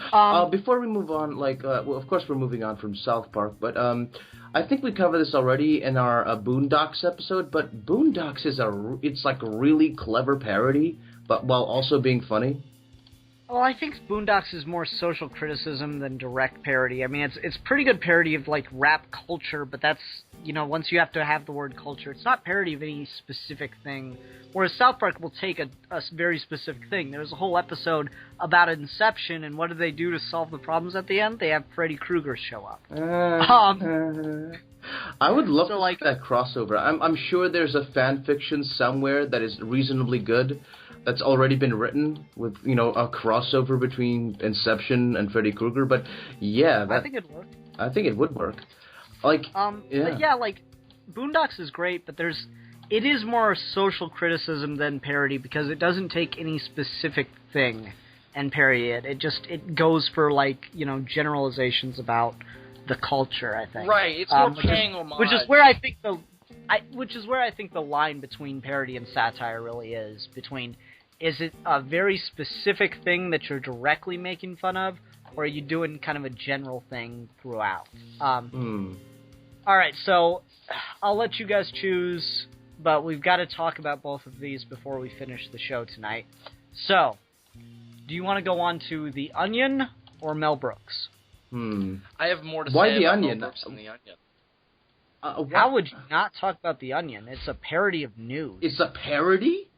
Before we move on, of course we're moving on from South Park, but I think we covered this already in our Boondocks episode. But Boondocks it's like a really clever parody, but while also being funny. Well, I think Boondocks is more social criticism than direct parody. I mean, it's pretty good parody of, rap culture, but that's, once you have to have the word culture, it's not parody of any specific thing. Whereas South Park will take a very specific thing. There's a whole episode about Inception, and what do they do to solve the problems at the end? They have Freddy Krueger show up. I would love to like that crossover. I'm sure there's a fan fiction somewhere that is reasonably good that's already been written with, a crossover between Inception and Freddy Krueger, but yeah, I think it'd work. I think it would work. But yeah, Boondocks is great, but it is more social criticism than parody because it doesn't take any specific thing and parody it. It goes for generalizations about the culture. I think. Right. It's more paying homage. Which is where I think the line between parody and satire really is. Between, is it a very specific thing that you're directly making fun of, or are you doing kind of a general thing throughout? All right, so I'll let you guys choose, but we've got to talk about both of these before we finish the show tonight. So, do you want to go on to The Onion or Mel Brooks? I have more to Why say The about Onion? Mel Brooks than The Onion. How would you not talk about The Onion? It's a parody of news. It's a parody?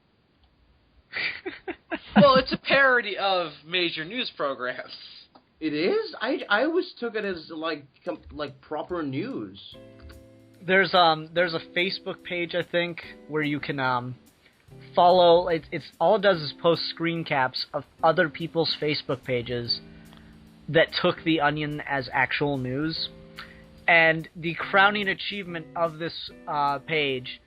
Well, it's a parody of major news programs. It is? I always took it as like proper news. There's a Facebook page, I think, where you can follow. It's all it does is post screen caps of other people's Facebook pages that took The Onion as actual news. And the crowning achievement of this page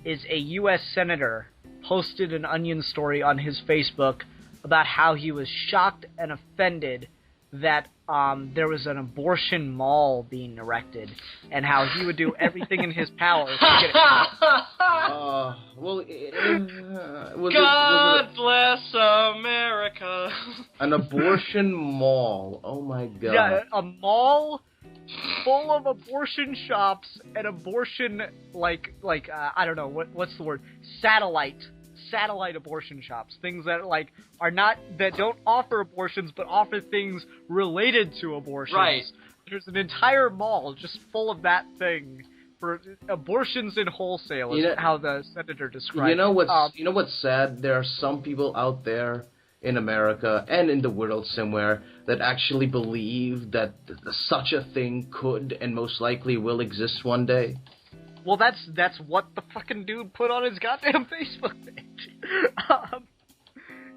is a U.S. senator posted an Onion story on his Facebook about how he was shocked and offended that there was an abortion mall being erected, and how he would do everything in his power to get it. God bless America. An abortion mall. Oh my god. Yeah, a mall full of abortion shops and abortion I don't know what's the word, satellite abortion shops, things that that don't offer abortions but offer things related to abortions. Right. There's an entire mall just full of that thing for abortions in wholesale. Is how the senator described it. You know what's sad? There are some people out there in America and in the world somewhere that actually believe that such a thing could and most likely will exist one day. Well, that's what the fucking dude put on his goddamn Facebook page.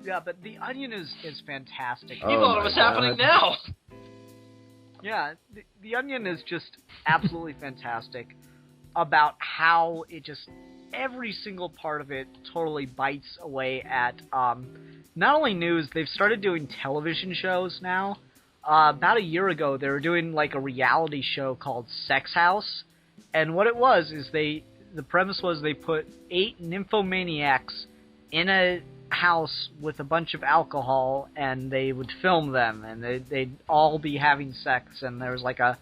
Yeah, but The Onion is fantastic. You thought it was happening now. Yeah, the Onion is just absolutely fantastic about how it just, every single part of it totally bites away at not only news. They've started doing television shows now. About a year ago, they were doing like a reality show called Sex House. And what it was is the premise was they put 8 nymphomaniacs in a house with a bunch of alcohol, and they would film them, and they'd all be having sex, and there was like a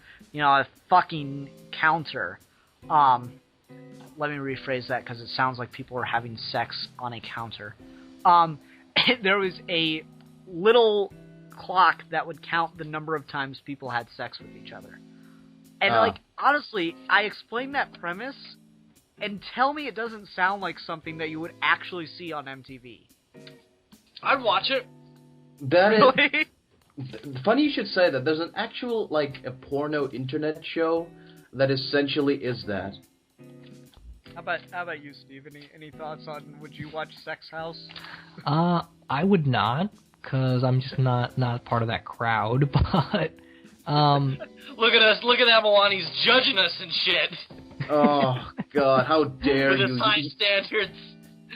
fucking counter. Let me rephrase that because it sounds like people are having sex on a counter. There was a little clock that would count the number of times people had sex with each other. And, honestly, I explained that premise, and tell me it doesn't sound like something that you would actually see on MTV. I'd watch it. Really? Funny you should say that. There's an actual, a porno internet show that essentially is that. How about you, Steve? Any thoughts on, would you watch Sex House? I would not, because I'm just not part of that crowd, but... Look at us! Look at Amalani's judging us and shit. Oh God! How dare you! With his high standards.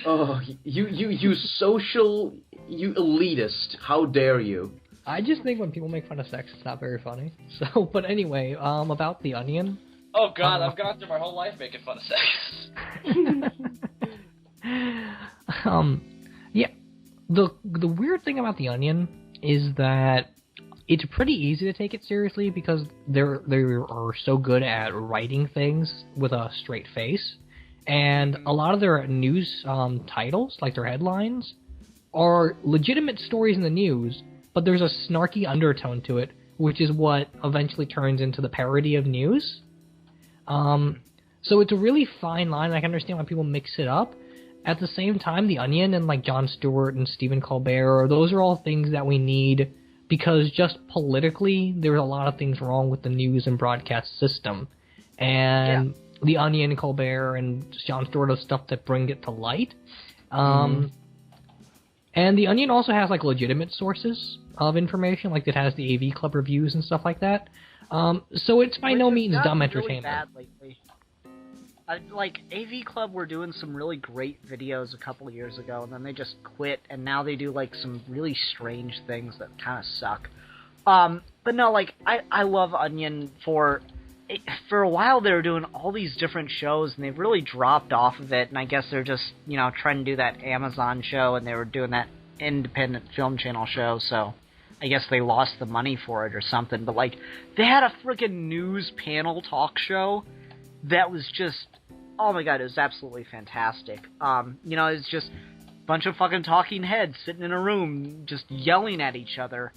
Oh, you social, you elitist! How dare you! I just think when people make fun of sex, it's not very funny. So, but anyway, about The Onion. Oh God! I've gone through my whole life making fun of sex. Yeah. The weird thing about The Onion is that it's pretty easy to take it seriously because they are so good at writing things with a straight face. And a lot of their news titles, like their headlines, are legitimate stories in the news, but there's a snarky undertone to it, which is what eventually turns into the parody of news. So it's a really fine line. I can understand why people mix it up. At the same time, The Onion and Jon Stewart and Stephen Colbert, those are all things that we need, because just politically, there's a lot of things wrong with the news and broadcast system. And The Onion, Colbert, and Jon Stewart are stuff that bring it to light. And The Onion also has, legitimate sources of information, it has the AV Club reviews and stuff like that. So it's by no means dumb entertainment. Bad lately. AV Club were doing some really great videos a couple of years ago, and then they just quit, and now they do some really strange things that kind of suck. But no, like, I love Onion for a while they were doing all these different shows, and they've really dropped off of it, and I guess they're just, trying to do that Amazon show, and they were doing that independent film channel show, so I guess they lost the money for it or something. But, like, they had a freaking news panel talk show that was just, oh my god, it was absolutely fantastic. It's just a bunch of fucking talking heads sitting in a room just yelling at each other,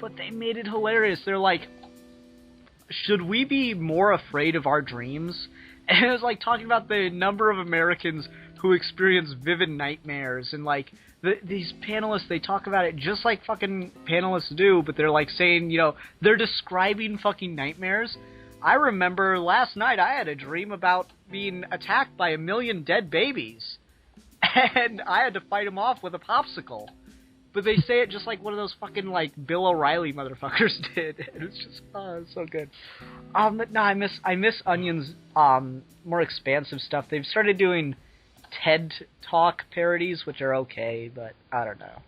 but they made it hilarious. They're like, should we be more afraid of our dreams? And it was like talking about the number of Americans who experience vivid nightmares, and like these panelists, they talk about it just like fucking panelists do, but they're like saying, they're describing fucking nightmares. I remember last night I had a dream about being attacked by 1 million dead babies, and I had to fight them off with a popsicle. But they say it just like one of those fucking, like, Bill O'Reilly motherfuckers did. And it's just, it's so good. But no, I miss Onion's, more expansive stuff. They've started doing TED Talk parodies, which are okay, but I don't know.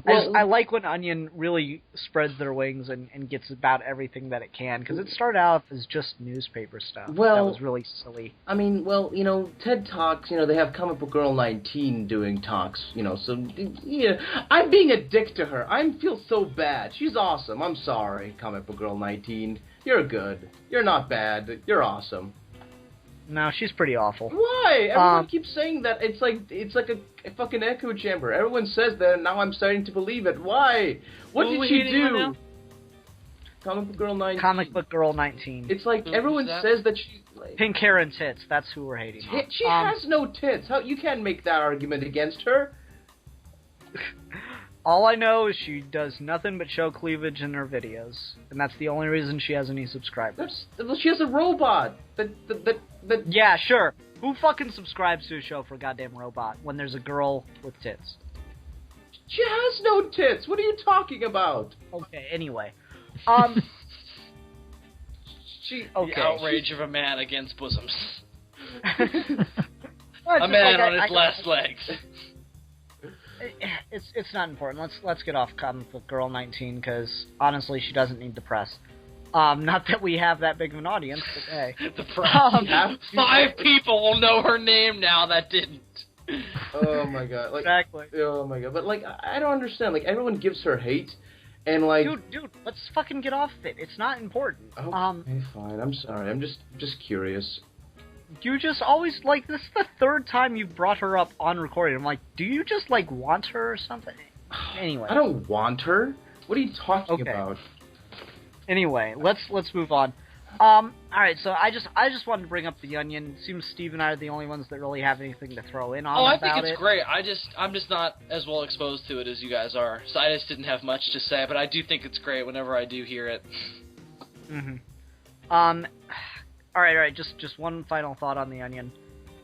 Well, I like when Onion really spreads their wings and gets about everything that it can, because it started out as just newspaper stuff. Well, that was really silly. I mean, TED Talks, they have Comic Book Girl 19 doing talks, so, yeah, I'm being a dick to her. I feel so bad. She's awesome. I'm sorry, Comic Book Girl 19. You're good. You're not bad. You're awesome. No, she's pretty awful. Why? Everyone keeps saying that. It's like a fucking echo chamber. Everyone says that, and now I'm starting to believe it. Why? What did she do? Comic Book Girl 19. Comic Book Girl 19. It's like everyone says that she's like pink hair and tits. That's who we're hating. She has no tits. How you can't make that argument against her? All I know is she does nothing but show cleavage in her videos, and that's the only reason she has any subscribers. She has a robot. Yeah, sure. Who fucking subscribes to a show for a goddamn robot when there's a girl with tits? She has no tits. What are you talking about? Okay, anyway. The outrage of a man against bosoms. A man on his last legs. It's not important. Let's get off Comic Book Girl 19, because honestly, she doesn't need the press. Not that we have that big of an audience, but hey. The press. 5 people will know her name now that didn't. Oh my god. Exactly. Oh my god. But I don't understand. Everyone gives her hate, and Dude, let's fucking get off of it. It's not important. Okay, fine. I'm sorry. I'm just curious. You just always, this is the 3rd time you've brought her up on recording. I'm like, do you just, want her or something? Anyway. I don't want her. What are you talking about? Anyway, let's move on. Alright, so I just wanted to bring up The Onion. It seems Steve and I are the only ones that really have anything to throw in on about it. I think it's great. I'm just not as well exposed to it as you guys are. So I just didn't have much to say, but I do think it's great whenever I do hear it. Mm-hmm. Alright, just one final thought on The Onion.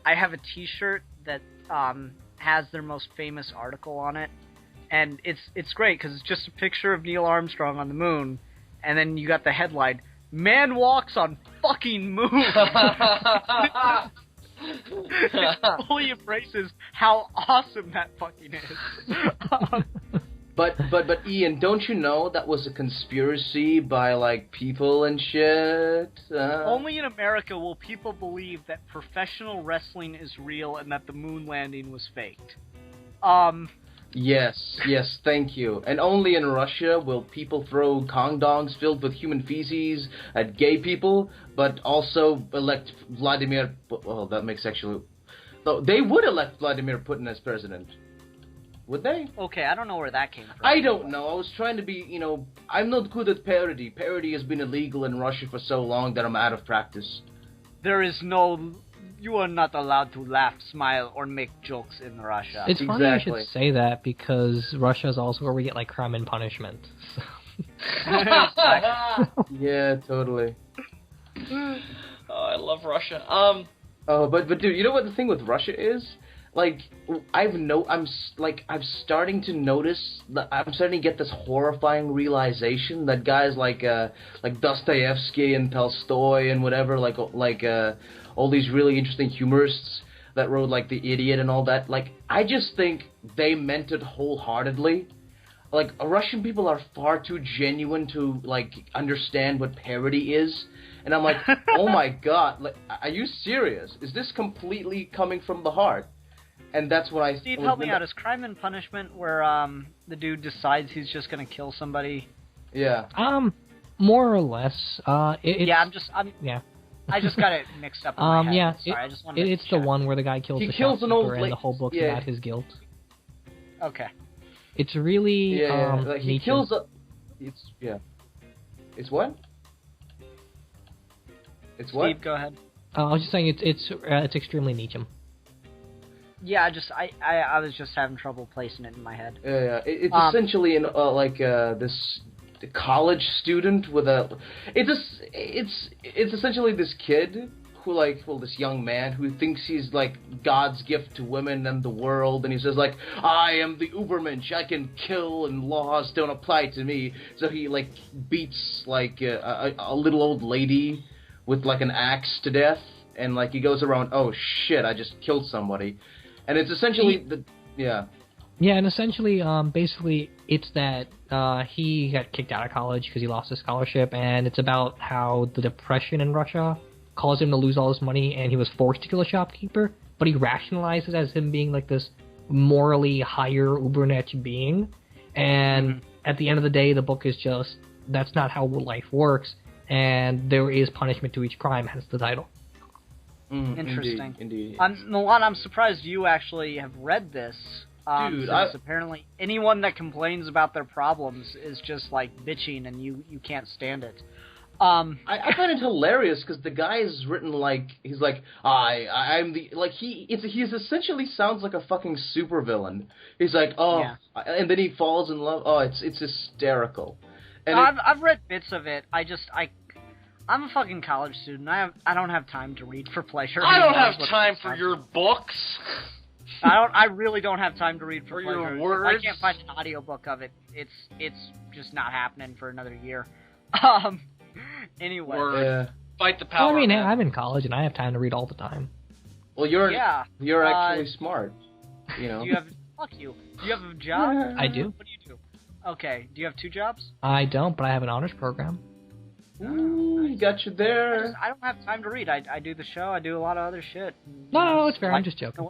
I have a t-shirt that has their most famous article on it, and it's great because it's just a picture of Neil Armstrong on the moon, and then you got the headline, "Man walks on fucking moon." It fully embraces how awesome that fucking is. But Ian, don't you know that was a conspiracy by people and shit? Only in America will people believe that professional wrestling is real and that the moon landing was faked. Yes, thank you. And only in Russia will people throw condoms filled with human feces at gay people, but also elect Vladimir. Well, that makes actually. Though they would elect Vladimir Putin as president. Would they? Okay, I don't know where that came from. I don't know. I was trying to be, I'm not good at parody. Parody has been illegal in Russia for so long that I'm out of practice. You are not allowed to laugh, smile, or make jokes in Russia. It's funny you should say that, because Russia is also where we get, crime and punishment. Yeah, totally. Oh, I love Russia. But dude, you know what the thing with Russia is? I'm starting to notice, I'm starting to get this horrifying realization that guys like Dostoevsky and Tolstoy and whatever, all these really interesting humorists that wrote The Idiot and all that, I just think they meant it wholeheartedly. like Russian people are far too genuine to like understand what parody is, and I'm like, oh my god, like, are you serious? Is this completely coming from the heart? And that's what I. Steve, help me out. Is Crime and Punishment where the dude decides he's just gonna kill somebody? Yeah. More or less. Yeah, yeah. I just got it mixed up in my head. Yeah, Sorry, I just wanted to it's the one where the guy kills the shopkeeper and the whole book's about his guilt. Okay. It's really like he kills a. It's what? It's what? Steve, go ahead. I was just saying it's extremely Nietzsche. Yeah, I was just having trouble placing it in my head. Yeah. It's essentially this college student with a. It's essentially this kid who this young man who thinks he's like God's gift to women and the world, and he says like, I am the Ubermensch, I can kill and laws don't apply to me. So he like beats like a little old lady with like an axe to death, and like he goes around, oh shit, I just killed somebody, and it's essentially Yeah, and essentially, basically, it's that he got kicked out of college because he lost his scholarship, and it's about how the depression in Russia caused him to lose all his money, and he was forced to kill a shopkeeper, but he rationalizes as him being like this morally higher Ubermensch being, and at the end of the day, the book is just, that's not how life works, and there is punishment to each crime, hence the title. Interesting. Indeed. Milan, I'm surprised you actually have read this. Dude, apparently anyone that complains about their problems is just like bitching, and you can't stand it. I find it hilarious because the guy is written like he's like I'm the like he's essentially sounds like a fucking supervillain. He's like and then he falls in love. Oh, it's hysterical. And I've read bits of it. I'm a fucking college student. I don't have time to read for pleasure. I don't have time for your books. I really don't have time to read for pleasure. Your words. If I can't find an audiobook of it, it's just not happening for another year. Anyway. Fight the power. Well, I mean, I'm in college and I have time to read all the time. Well, you're actually smart. You know. Fuck you. Do you have a job? I do. What do you do? Okay. Do you have 2 jobs? I don't, but I have an honors program. Ooh, he got you there. I don't have time to read. I do the show. I do a lot of other shit. No, it's fair. I'm just joking.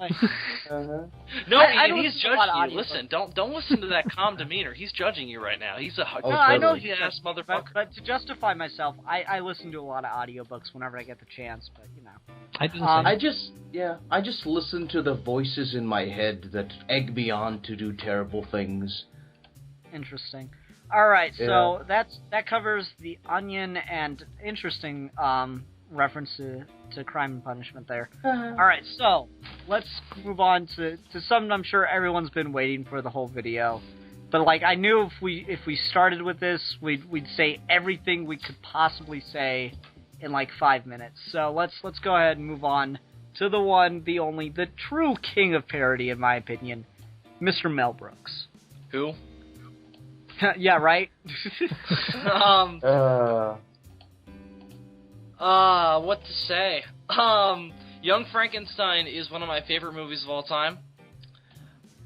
No, I he's judging you. Listen, don't listen to that calm demeanor. He's judging you right now. He's a I know he ass motherfucker. But to justify myself, I listen to a lot of audiobooks whenever I get the chance. But you know, I do the same. I just listen to the voices in my head that egg me on to do terrible things. Interesting. All right, so that covers The Onion, and interesting reference to Crime and Punishment there. All right, so let's move on to something I'm sure everyone's been waiting for the whole video. But like, I knew if we started with this, we'd say everything we could possibly say in like 5 minutes. So let's go ahead and move on to the one, the only, the true king of parody, in my opinion, Mr. Mel Brooks. Who? Yeah, right? What to say? Young Frankenstein is one of my favorite movies of all time.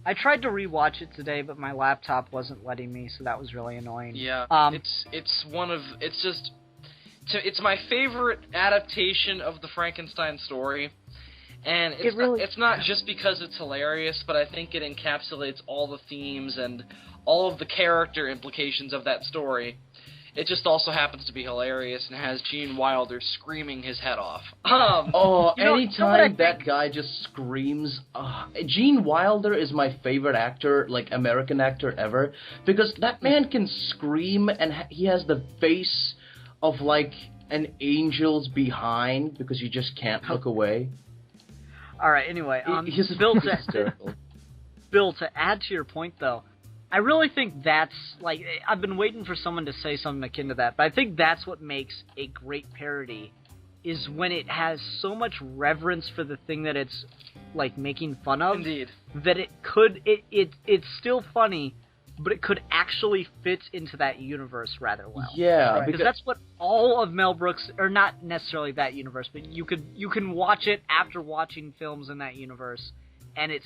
I tried to rewatch it today, but my laptop wasn't letting me, so that was really annoying. Yeah, it's my favorite adaptation of the Frankenstein story. And it's not just because it's hilarious, but I think it encapsulates all the themes and all of the character implications of that story. It just also happens to be hilarious and has Gene Wilder screaming his head off. Anytime that guy just screams, Gene Wilder is my favorite actor, like American actor ever, because that man can scream and he has the face of like an angel's behind because you just can't look away. All right. Anyway, Bill, to add to your point, though, I really think that's like I've been waiting for someone to say something akin to that, but I think that's what makes a great parody, is when it has so much reverence for the thing that it's like making fun of. Indeed. That it's still funny, but it could actually fit into that universe rather well. Yeah, right? Because that's what all of Mel Brooks, or not necessarily that universe, but you can watch it after watching films in that universe, and it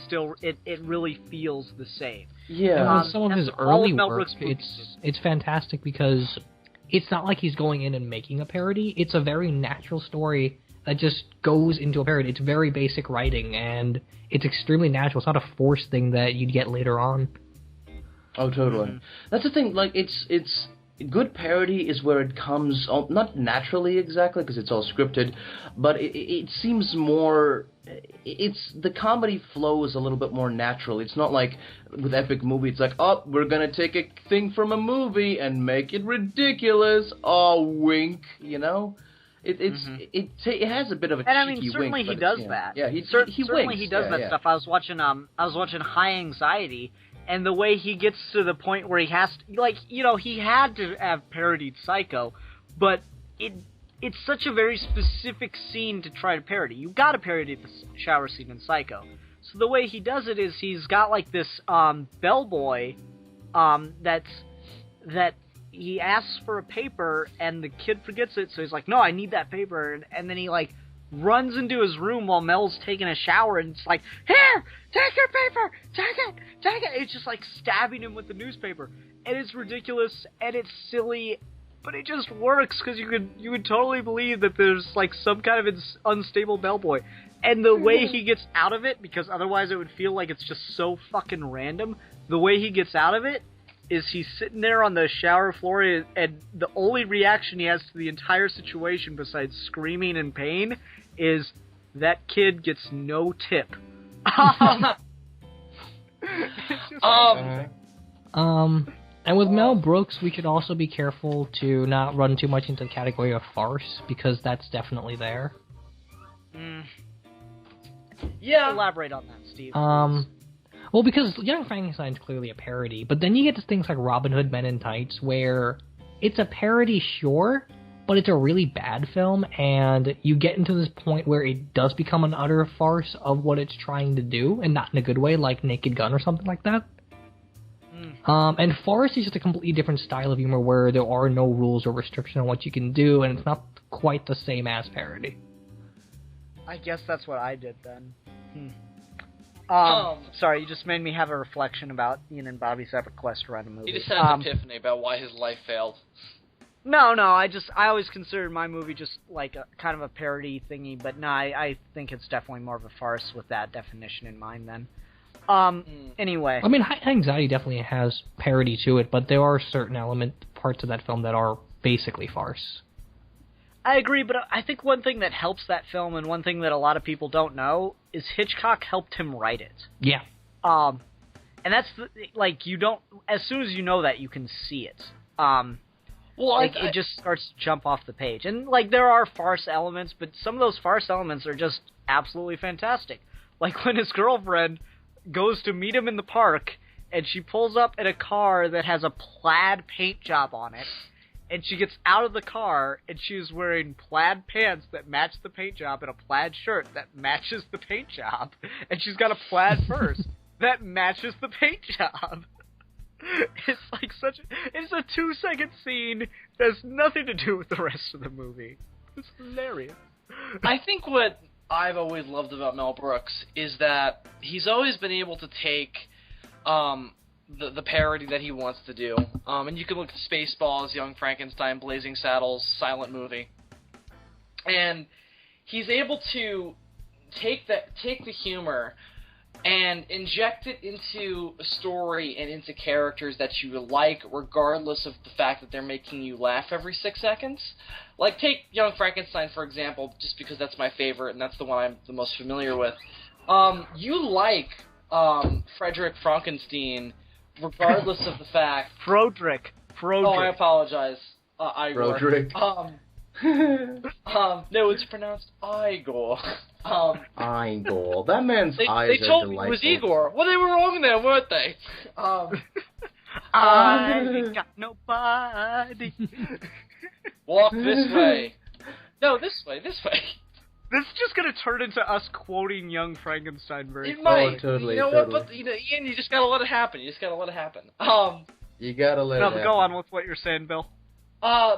really feels the same. Yeah. Some of his all early of Mel work, Brooks' movies. it's fantastic because it's not like he's going in and making a parody. It's a very natural story that just goes into a parody. It's very basic writing, and it's extremely natural. It's not a forced thing that you'd get later on. Oh, totally. Mm-hmm. That's the thing. Like, it's good parody is where it comes, not naturally exactly because it's all scripted, but it seems more. It's the comedy flows a little bit more natural. It's not like with epic movie. It's like, oh, we're gonna take a thing from a movie and make it ridiculous. Oh, wink, you know. It has a bit of a and cheeky certainly wink, he but does yeah. that. Yeah, he certainly winks. he does that yeah. stuff. I was watching High Anxiety, and the way he gets to the point where he has to, like, you know, he had to have parodied Psycho, but it's such a very specific scene to try to parody. You got to parody the shower scene in Psycho. So the way he does it is he's got like this bellboy that he asks for a paper and the kid forgets it, so he's like, no, I need that paper, and then he like runs into his room while Mel's taking a shower, and it's like, here, take your paper, take it. It's just like stabbing him with the newspaper, and it's ridiculous and it's silly, but it just works because you would totally believe that there's like some kind of unstable bellboy, and the way he gets out of it, because otherwise it would feel like it's just so fucking random. The way he gets out of it is he's sitting there on the shower floor, and the only reaction he has to the entire situation besides screaming in pain is that kid gets no tip. And with Mel Brooks, we should also be careful to not run too much into the category of farce, because that's definitely there. Yeah. Elaborate on that, Steve. Well, because Young Frankenstein's clearly a parody, but then you get to things like Robin Hood Men in Tights, where it's a parody, sure, but it's a really bad film, and you get into this point where it does become an utter farce of what it's trying to do, and not in a good way, like Naked Gun or something like that. And farce is just a completely different style of humor where there are no rules or restrictions on what you can do, and it's not quite the same as parody. I guess that's what I did then. Sorry, you just made me have a reflection about Ian and Bobby's epic quest to write a movie. He just had an epiphany about why his life failed. No, I always considered my movie just like a kind of a parody thingy, but no, I think it's definitely more of a farce with that definition in mind then. Anyway. I mean, High Anxiety definitely has parody to it, but there are certain parts of that film that are basically farce. I agree, but I think one thing that helps that film, and one thing that a lot of people don't know, is Hitchcock helped him write it. Yeah. And that's, you don't, as soon as you know that, you can see it. It just starts to jump off the page. And, there are farce elements, but some of those farce elements are just absolutely fantastic. Like when his girlfriend goes to meet him in the park, and she pulls up in a car that has a plaid paint job on it, and she gets out of the car, and she's wearing plaid pants that match the paint job and a plaid shirt that matches the paint job, and she's got a plaid purse that matches the paint job. It's it's a 2-second scene that has nothing to do with the rest of the movie. It's hilarious. I think what I've always loved about Mel Brooks is that he's always been able to take the parody that he wants to do. And you can look at Spaceballs, Young Frankenstein, Blazing Saddles, silent movie. And he's able to take the humor and inject it into a story and into characters that you like, regardless of the fact that they're making you laugh every 6 seconds. Like, take Young Frankenstein, for example, just because that's my favorite and that's the one I'm the most familiar with. You like Frederick Frankenstein, regardless of the fact... Frodrick. Oh, I apologize. Igor. Frodrick. No, it's pronounced Igor. Igor. That man's eyes they told me it was Igor. Well, they were wrong there, weren't they? I got nobody. Walk this way. No, this way. This is just gonna turn into us quoting Young Frankenstein very It might. Totally, you know totally. what? But Ian, you just gotta let it happen. You gotta let it happen. You gotta let it happen. Go on with what you're saying, Bill.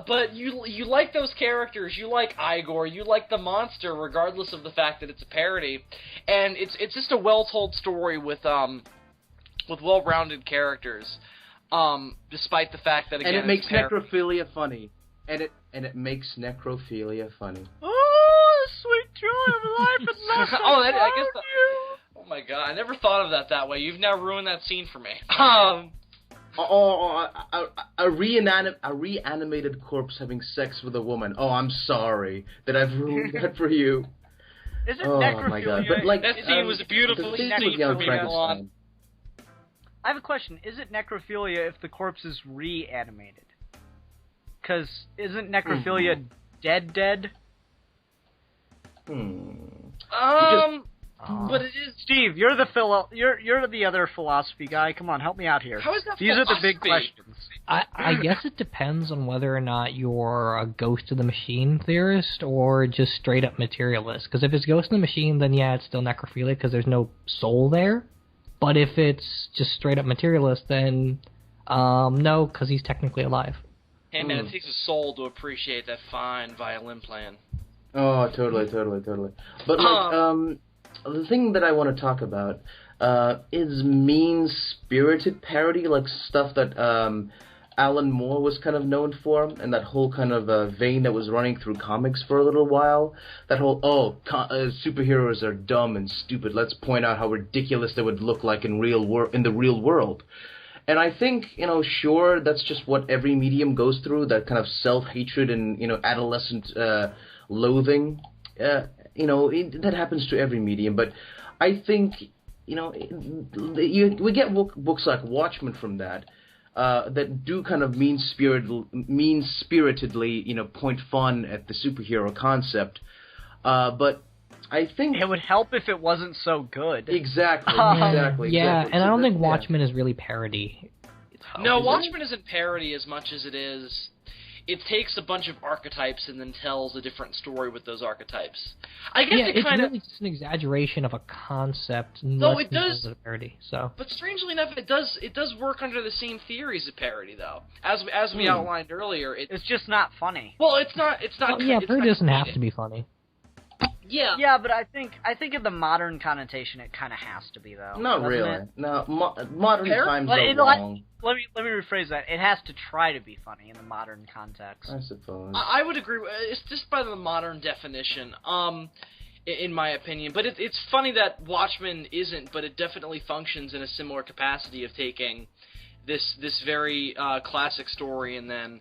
But you like those characters. You like Igor. You like the monster, regardless of the fact that it's a parody. And it's just a well-told story with well-rounded characters. Despite the fact that again, and it makes it's necrophilia funny. And it makes necrophilia funny. Oh, sweet joy of life and love. I guess. Oh my god, I never thought of that way. You've now ruined that scene for me. A reanimated corpse having sex with a woman. Oh, I'm sorry that I've ruined that for you. Isn't necrophilia? My god! But like that scene was beautifully seen for me. I have a question. Is it necrophilia if the corpse is reanimated? Because isn't necrophilia dead? But it is. Steve, you're you're the other philosophy guy. Come on, help me out here. How is that These are the big questions. I guess it depends on whether or not you're a Ghost of the Machine theorist or just straight up materialist. Because if it's Ghost of the Machine, then yeah, it's still necrophilia because there's no soul there. But if it's just straight up materialist, then no, because he's technically alive. Hey man, it takes a soul to appreciate that fine violin playing. Oh, totally. But like, the thing that I want to talk about is mean-spirited parody, like stuff that Alan Moore was kind of known for, and that whole kind of vein that was running through comics for a little while. That whole, superheroes are dumb and stupid. Let's point out how ridiculous they would look like in the real world. And I think, sure, that's just what every medium goes through, that kind of self-hatred and, adolescent loathing. That happens to every medium. But I think, we get books like Watchmen from that do kind of mean-spiritedly, point fun at the superhero concept. But I think it would help if it wasn't so good. Exactly. Yeah, and I don't think Watchmen is really parody. No, Watchmen isn't parody as much as it is. It takes a bunch of archetypes and then tells a different story with those archetypes. I guess it's really just an exaggeration of a concept. No, it does. As a parody. So, but strangely enough, it does work under the same theory as a parody, though. As we outlined earlier, it's just not funny. Well, it's not. Parody doesn't have to be funny. Yeah, but I think in the modern connotation, it kind of has to be though. Not really. It? No, modern times are wrong. Let me rephrase that. It has to try to be funny in the modern context. I suppose. I would agree. It's just by the modern definition, in my opinion. But it's funny that Watchmen isn't, but it definitely functions in a similar capacity of taking this very classic story and then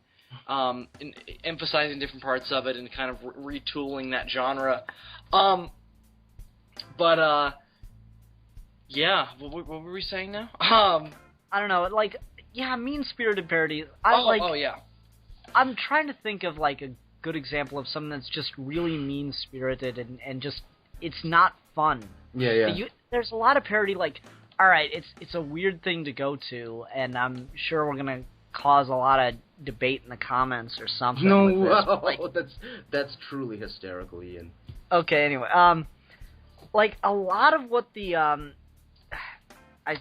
emphasizing different parts of it and kind of retooling that genre. Yeah, what were we saying now? I don't know, mean-spirited parody. Yeah. I'm trying to think of, a good example of something that's just really mean-spirited and just, it's not fun. Yeah. There's a lot of parody, alright, it's a weird thing to go to, and I'm sure we're gonna cause a lot of debate in the comments or something. No, that's truly hysterical, Ian. Okay, anyway, a lot of what the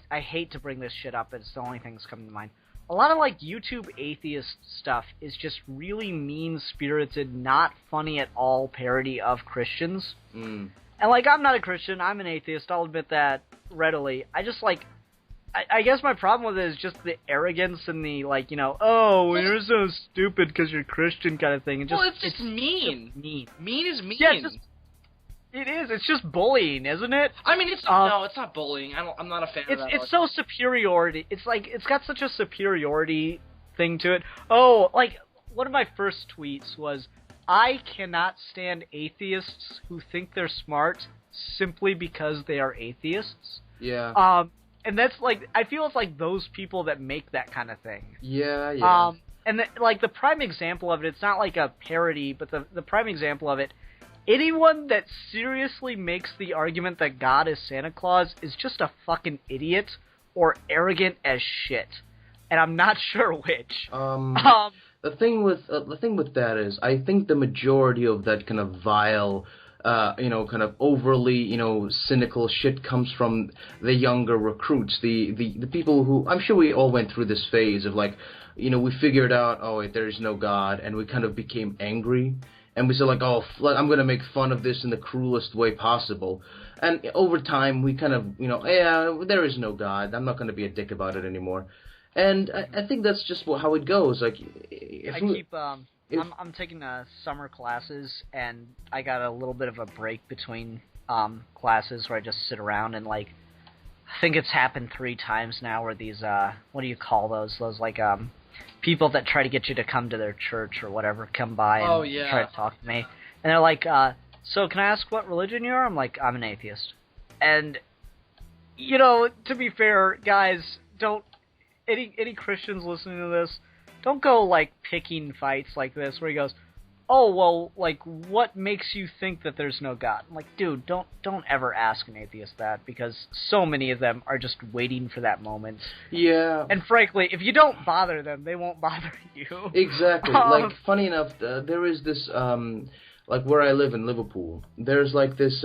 I hate to bring this shit up, but it's the only thing that's coming to mind. A lot of YouTube atheist stuff is just really mean-spirited, not funny at all parody of Christians. And I'm not a Christian, I'm an atheist, I'll admit that readily. I just I guess my problem with it is just the arrogance and the you're so stupid because you're Christian kind of thing. And it's just mean. Mean is mean. Yeah, it is. It's just bullying, isn't it? I mean, it's not bullying. I'm not a fan of that. It's so superiority. It's it's got such a superiority thing to it. Oh, one of my first tweets was, I cannot stand atheists who think they're smart simply because they are atheists. Yeah. And that's I feel it's those people that make that kind of thing. Yeah. And the prime example of it, it's not a parody, but the prime example of it, anyone that seriously makes the argument that God is Santa Claus is just a fucking idiot or arrogant as shit. And I'm not sure which. The thing with that is, I think the majority of that kind of vile, kind of overly, cynical shit comes from the younger recruits, the people who, I'm sure we all went through this phase of we figured out, oh, wait, there is no God, and we kind of became angry. And we said, like, oh, I'm going to make fun of this in the cruelest way possible. And over time, we kind of, yeah, there is no God. I'm not going to be a dick about it anymore. And I think that's just how it goes. Like, I'm taking summer classes, and I got a little bit of a break between classes where I just sit around and, like, I think it's happened 3 times now where these, what do you call those? Those, like, people that try to get you to come to their church or whatever come by and try to talk to me. And they're like, so can I ask what religion you are? I'm like, I'm an atheist. And, to be fair, guys, don't, any Christians listening to this, don't go, like, picking fights like this where he goes, oh, well, like, what makes you think that there's no God? I'm like, dude, don't ever ask an atheist that, because so many of them are just waiting for that moment. Yeah. And frankly, if you don't bother them, they won't bother you. Exactly. Like, funny enough, there is this, like, where I live in Liverpool, there's, like, this,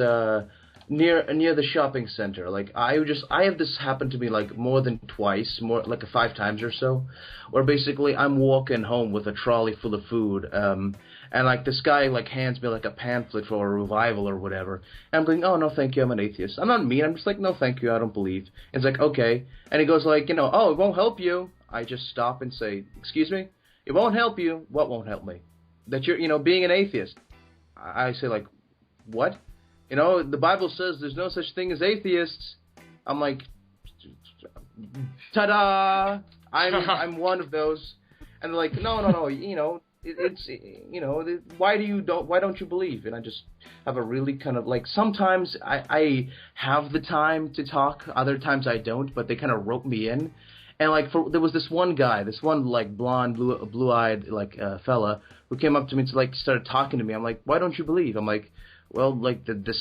near the shopping center. Like, I have this happen to me, like, more than twice, like 5 times or so, where basically I'm walking home with a trolley full of food, and, like, this guy, like, hands me, like, a pamphlet for a revival or whatever. And I'm going, oh, no, thank you, I'm an atheist. I'm not mean, I'm just like, no, thank you, I don't believe. And it's like, okay. And he goes, like, oh, it won't help you. I just stop and say, excuse me? It won't help you. What won't help me? That you're, being an atheist. I say, like, what? The Bible says there's no such thing as atheists. I'm like, ta-da! I'm one of those. And they're like, no, it's why don't you believe? And I just have a really kind of, like, sometimes I have the time to talk, other times I don't, but they kind of rope me in. And, like, there was this one guy, like, blonde, blue-eyed, like, fella, who came up to me and, like, started talking to me. I'm like, why don't you believe? I'm like, well, like, the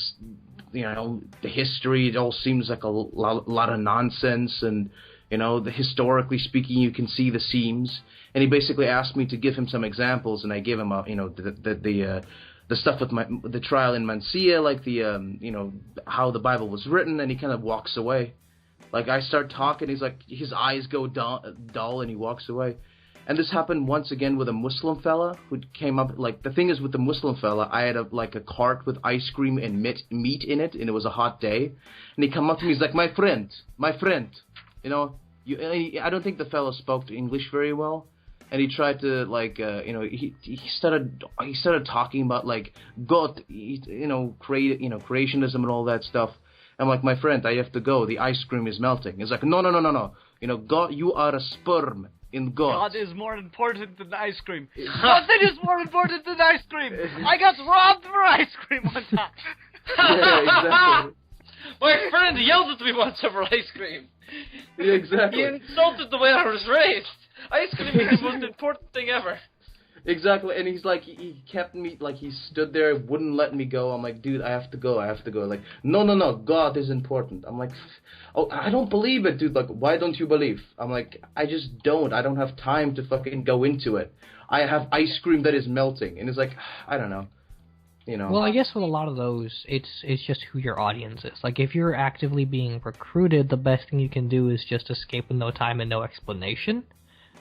history, it all seems like a lot of nonsense, and, historically speaking, you can see the seams. And he basically asked me to give him some examples, and I gave him the stuff with the trial in Mancia, like how the Bible was written, and he kind of walks away. Like, I start talking, he's like, his eyes go dull, and he walks away. And this happened once again with a Muslim fella who came up. Like, the thing is, with the Muslim fella, I had a cart with ice cream and meat in it, and it was a hot day. And he come up to me, he's like, my friend, I don't think the fella spoke English very well. And he tried to, like, he started talking about, like, God, creationism and all that stuff. I'm like, my friend, I have to go. The ice cream is melting. He's like, no. God, you are a sperm in God. God is more important than ice cream. Nothing is more important than ice cream. I got robbed for ice cream one time. Yeah, exactly. My friend yelled at me once over ice cream. Yeah, exactly. He insulted the way I was raised. Ice cream is the most important thing ever. Exactly, and he's like, he kept me, like, he stood there, wouldn't let me go. I'm like, dude, I have to go. Like, no, God is important. I'm like, oh, I don't believe it, dude. Like, why don't you believe? I'm like, I just don't. I don't have time to fucking go into it. I have ice cream that is melting. And it's like, I don't know. Well, I guess with a lot of those, it's just who your audience is. Like, if you're actively being recruited, the best thing you can do is just escape with no time and no explanation.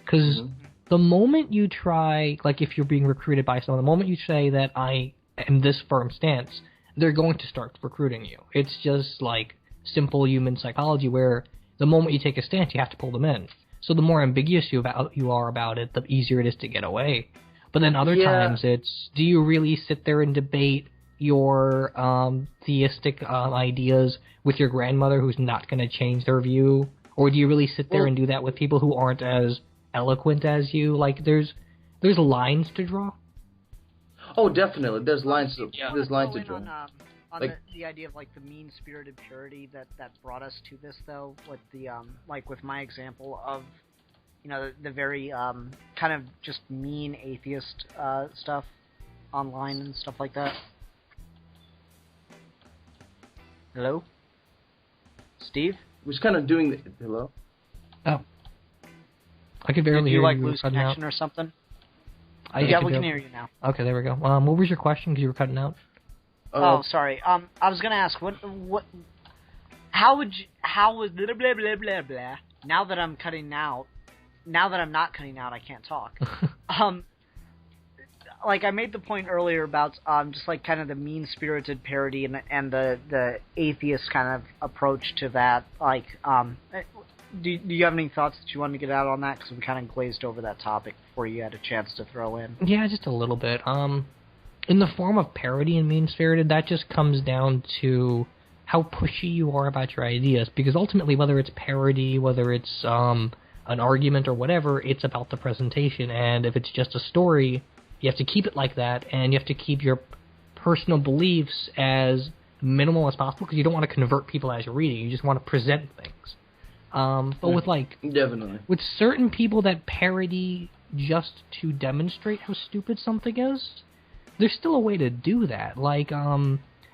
Because the moment you try, like, if you're being recruited by someone, the moment you say that I am this firm stance, they're going to start recruiting you. It's just like simple human psychology where the moment you take a stance, you have to pull them in. So the more ambiguous you are about it, the easier it is to get away. But then other times it's, do you really sit there and debate your theistic ideas with your grandmother who's not going to change their view? Or do you really sit there and do that with people who aren't as eloquent as you? Like, there's lines to draw. Oh, definitely. There's lines to draw. On like, the idea of, like, the mean-spirited parody that brought us to this, though, with the like with my example of, the very kind of just mean atheist stuff online and stuff like that. Hello, Steve? Was kind of doing the hello. Oh, I could barely hear you. Did you, like, lose connection or something? We can hear you now. Okay, there we go. What was your question? Because you were cutting out. Oh, sorry. I was gonna ask how would blah blah blah blah blah. Now that I'm cutting out, now that I'm not cutting out, I can't talk. Like I made the point earlier about just like kind of the mean-spirited parody and the atheist kind of approach to that. Like, do you have any thoughts that you wanted to get out on that? Because we kind of glazed over that topic before you had a chance to throw in. Yeah, just a little bit. In the form of parody and mean-spirited, that just comes down to how pushy you are about your ideas. Because ultimately, whether it's parody, whether it's an argument or whatever, it's about the presentation. And if it's just a story, you have to keep it like that, and you have to keep your personal beliefs as minimal as possible, because you don't want to convert people as you're reading. You just want to present things. But with definitely with certain people that parody just to demonstrate how stupid something is, there's still a way to do that. Like,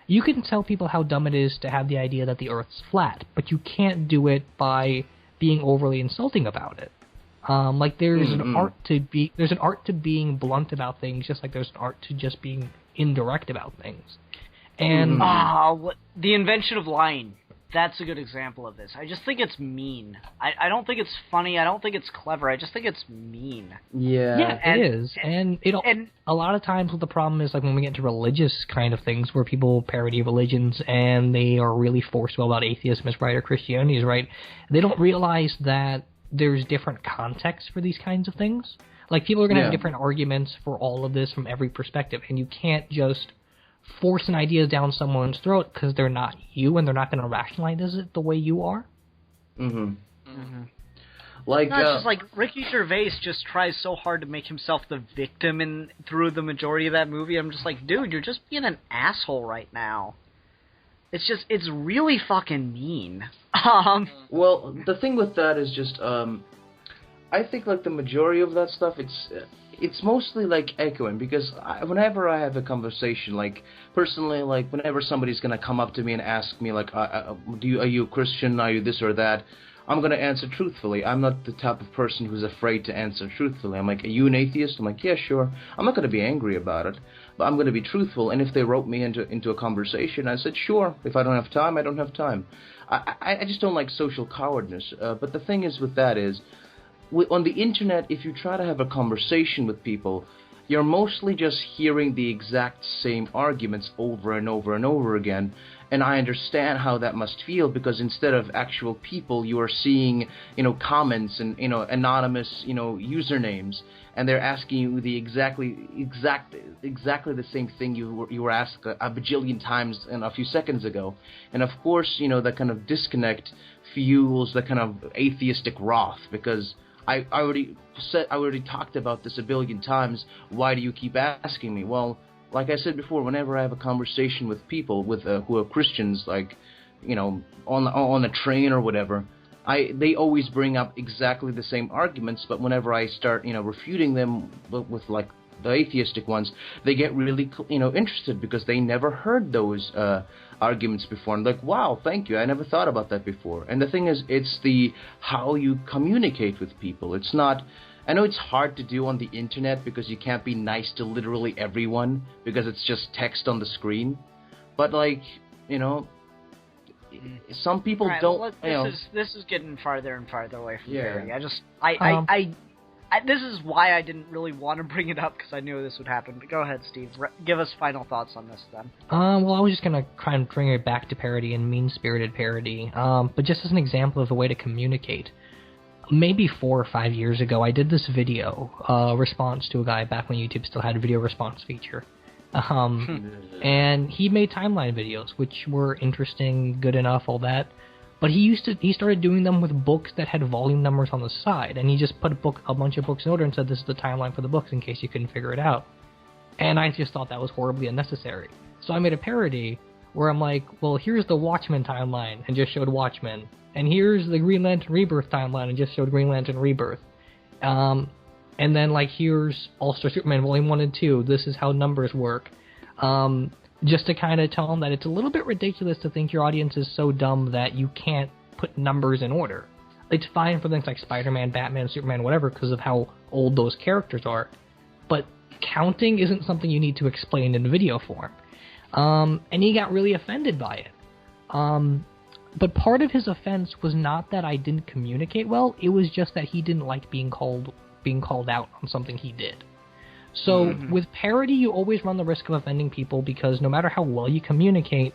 you can tell people how dumb it is to have the idea that the Earth's flat, but you can't do it by being overly insulting about it. Like there's an art to being blunt about things, just like there's an art to just being indirect about things. And the invention of lying. That's a good example of this. I just think it's mean. I don't think it's funny. I don't think it's clever. I just think it's mean. Yeah, it is. And a lot of times what the problem is, like when we get into religious kind of things where people parody religions and they are really forceful about atheism is right or Christianity is right, they don't realize that there's different contexts for these kinds of things. Like, people are going to have different arguments for all of this from every perspective, and you can't just force an idea down someone's throat because they're not you and they're not going to rationalize it the way you are. Like, no, it's just like Ricky Gervais just tries so hard to make himself the victim through the majority of that movie. I'm just like, dude, you're just being an asshole right now. It's really fucking mean. Well, the thing with that is just, I think like the majority of that stuff, it's mostly like echoing, because whenever I have a conversation, like personally, like whenever somebody's gonna come up to me and ask me like, are you a Christian? Are you this or that? I'm gonna answer truthfully. I'm not the type of person who's afraid to answer truthfully. I'm like, are you an atheist? I'm like, yeah, sure. I'm not gonna be angry about it, but I'm gonna be truthful. And if they wrote me into a conversation, I said, sure. If I don't have time, I don't have time. I just don't like social cowardness. But the thing is with that is, on the internet, if you try to have a conversation with people, you're mostly just hearing the exact same arguments over and over and over again. And I understand how that must feel, because instead of actual people, you are seeing, comments and, anonymous, usernames, and they're asking you the exactly the same thing you were asked a bajillion times a few seconds ago. And of course, that kind of disconnect fuels the kind of atheistic wrath, because I already talked about this a billion times. Why do you keep asking me? Well, like I said before, whenever I have a conversation with people who are Christians, like, on a train or whatever, they always bring up exactly the same arguments. But whenever I start, refuting them with like the atheistic ones, they get really, interested, because they never heard those arguments before. And like, wow, thank you, I never thought about that before. And the thing is, it's how you communicate with people. It's not. I know it's hard to do on the internet because you can't be nice to literally everyone because it's just text on the screen. But like, some people don't. This is getting farther and farther away from parody. This is why I didn't really want to bring it up, because I knew this would happen. But go ahead, Steve. Give us final thoughts on this then. Well, I was just going to try and bring it back to parody and mean-spirited parody. But just as an example of a way to communicate. Maybe 4 or 5 years ago, I did this video response to a guy back when YouTube still had a video response feature. And he made timeline videos, which were interesting, good enough, all that. But he started doing them with books that had volume numbers on the side, and he just put a bunch of books in order and said, this is the timeline for the books in case you couldn't figure it out. And I just thought that was horribly unnecessary. So I made a parody where I'm like, well, here's the Watchmen timeline, and just showed Watchmen. And here's the Green Lantern Rebirth timeline, and just showed Green Lantern Rebirth. And then, like, here's All-Star Superman Volume 1 and 2. This is how numbers work. Just to kind of tell them that it's a little bit ridiculous to think your audience is so dumb that you can't put numbers in order. It's fine for things like Spider-Man, Batman, Superman, whatever, because of how old those characters are. But counting isn't something you need to explain in video form. And he got really offended by it. But part of his offense was not that I didn't communicate well, it was just that he didn't like being called out on something he did. So with parody, you always run the risk of offending people because no matter how well you communicate,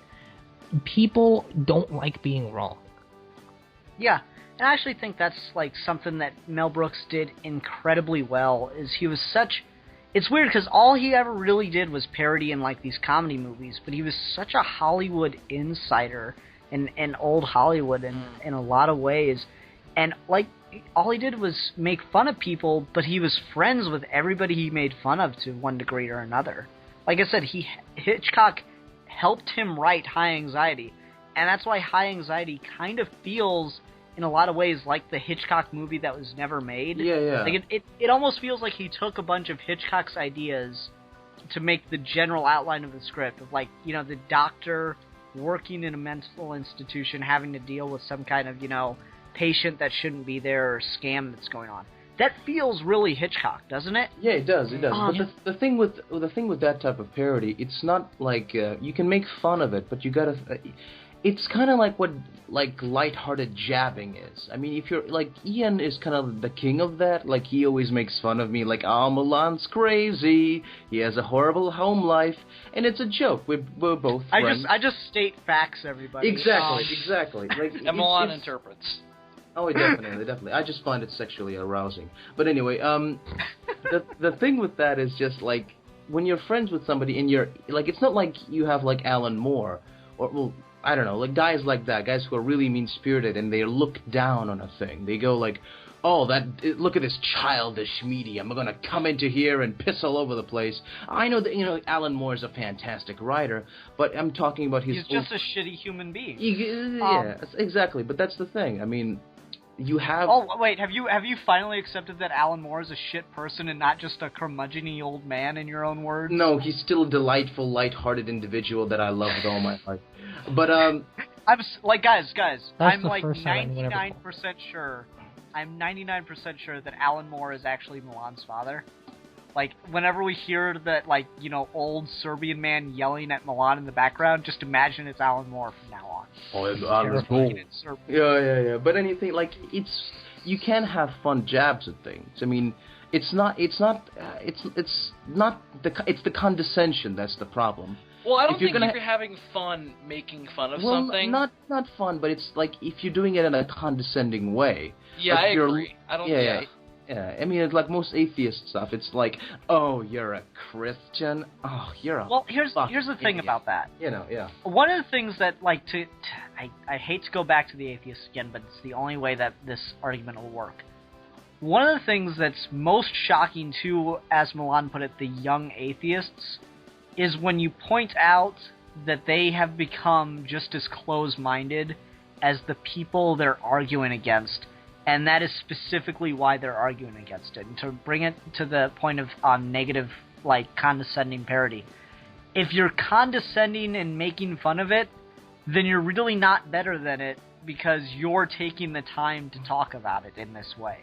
people don't like being wrong. Yeah, and I actually think that's like something that Mel Brooks did incredibly well. Is he was such. It's weird because all he ever really did was parody in like these comedy movies, but he was such a Hollywood insider in old Hollywood in a lot of ways, and like. All he did was make fun of people, but he was friends with everybody he made fun of to one degree or another. Like I said, Hitchcock helped him write High Anxiety, and that's why High Anxiety kind of feels, in a lot of ways, like the Hitchcock movie that was never made. Yeah. Like it almost feels like he took a bunch of Hitchcock's ideas to make the general outline of the script of, like, you know, the doctor working in a mental institution having to deal with some kind of, you know, patient that shouldn't be there or scam that's going on. That feels really Hitchcock, doesn't it? Yeah, it does. But the thing with that type of parody, it's not like you can make fun of it, but you gotta. It's kind of like what lighthearted jabbing is. I mean, if you're like Ian is kind of the king of that. Like he always makes fun of me, like Milan's crazy. He has a horrible home life, and it's a joke. We're both friends. I just state facts, everybody. Exactly. Like and Milan interprets. Oh, definitely. I just find it sexually arousing. But anyway, the thing with that is just like when you're friends with somebody and you're like, it's not like you have like Alan Moore or well, I don't know, like guys like that, guys who are really mean-spirited and they look down on a thing. They go like, oh, look at this childish media. I'm gonna come into here and piss all over the place. I know that Alan Moore is a fantastic writer, but I'm talking about his. He's just a shitty human being. Yeah, exactly. But that's the thing. I mean. You have. Oh wait, have you finally accepted that Alan Moore is a shit person and not just a curmudgeon-y old man, in your own words? No, he's still a delightful, light-hearted individual that I love with all my heart. But I'm like guys, I'm like 99% sure. I'm 99% sure that Alan Moore is actually Milan's father. Like, whenever we hear that, like, you know, old Serbian man yelling at Milan in the background, just imagine it's Alan Moore from now on. Oh, it's cool. Yeah. But anything, like, you can have fun jabs at things. I mean, it's the condescension that's the problem. Well, I don't think if you're having fun making fun of something. Not fun, but it's like if you're doing it in a condescending way. Yeah, like I agree. I don't. Yeah, I mean, it's like most atheist stuff. It's like, oh, you're a Christian. Oh, you're a. Well, here's the thing idiot. about that. Yeah. One of the things that, like, I hate to go back to the atheists again, but it's the only way that this argument will work. One of the things that's most shocking to, as Milan put it, the young atheists, is when you point out that they have become just as close-minded as the people they're arguing against. And that is specifically why they're arguing against it. And to bring it to the point of negative, like, condescending parody. If you're condescending and making fun of it, then you're really not better than it because you're taking the time to talk about it in this way.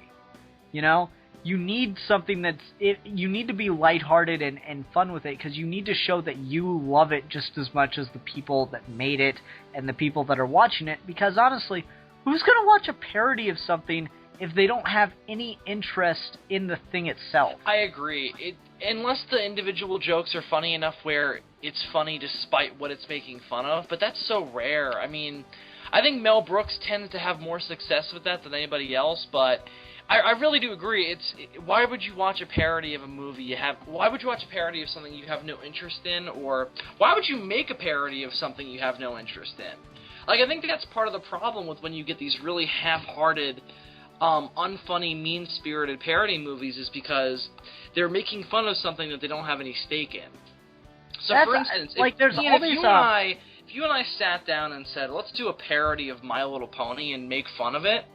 You know? You need something you need to be lighthearted and fun with it because you need to show that you love it just as much as the people that made it and the people that are watching it. Because honestly, who's going to watch a parody of something if they don't have any interest in the thing itself? I agree. Unless the individual jokes are funny enough where it's funny despite what it's making fun of, but that's so rare. I mean, I think Mel Brooks tends to have more success with that than anybody else, but I really do agree. Why would you watch a parody of a movie why would you watch a parody of something you have no interest in, or why would you make a parody of something you have no interest in? Like, I think that's part of the problem with when you get these really half-hearted, unfunny, mean-spirited parody movies is because they're making fun of something that they don't have any stake in. So, for instance, if you and I sat down and said, let's do a parody of My Little Pony and make fun of it,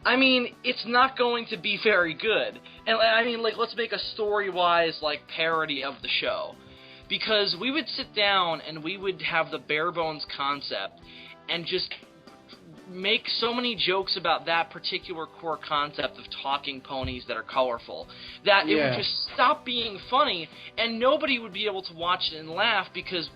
I mean, it's not going to be very good. And, I mean, like, let's make a story-wise, like, parody of the show. Because we would sit down and we would have the bare-bones concept and just make so many jokes about that particular core concept of talking ponies that are colorful that it would just stop being funny and nobody would be able to watch it and laugh because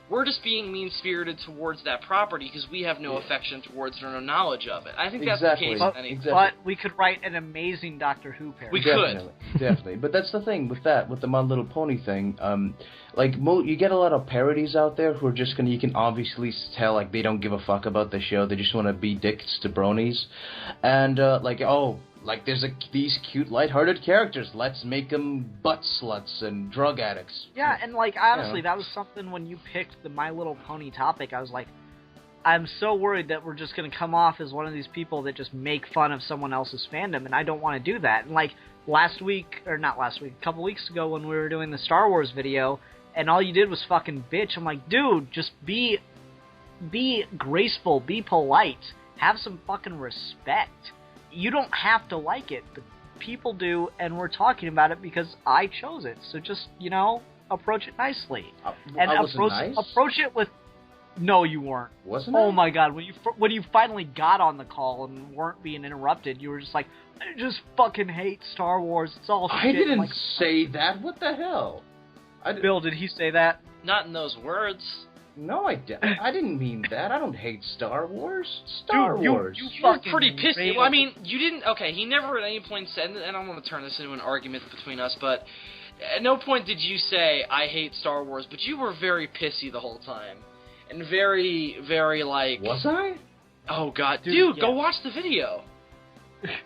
we're just being mean-spirited towards that property because we have no affection towards it or no knowledge of it. I think that's the case. But we could write an amazing Doctor Who parody. We could. Definitely. But that's the thing with the My Little Pony thing. You get a lot of parodies out there who are just gonna, you can obviously tell, like, they don't give a fuck about the show. They just want to be dicks to bronies. And, there's these cute, lighthearted characters. Let's make them butt sluts and drug addicts. Yeah, and, honestly, that was something when you picked the My Little Pony topic, I was like, I'm so worried that we're just going to come off as one of these people that just make fun of someone else's fandom, and I don't want to do that. And, a couple weeks ago when we were doing the Star Wars video, and all you did was fucking bitch, I'm like, dude, just be graceful, be polite, have some fucking respect. You don't have to like it. The people do, and we're talking about it because I chose it. So just, approach it nicely. Approach it with... No, you weren't. Wasn't I? Oh my god, when you finally got on the call and weren't being interrupted, you were just like, I just fucking hate Star Wars. It's all shit. I didn't say that. What the hell? Bill, did he say that? Not in those words. No, I didn't mean that. I don't hate Star Wars. Star Wars. You were pretty pissy. Well, I mean, you didn't... Okay, he never at any point said... And I don't want to turn this into an argument between us, but... At no point did you say, I hate Star Wars, but you were very pissy the whole time. And very, very, Was I? Oh, God. Dude, yeah. Go watch the video.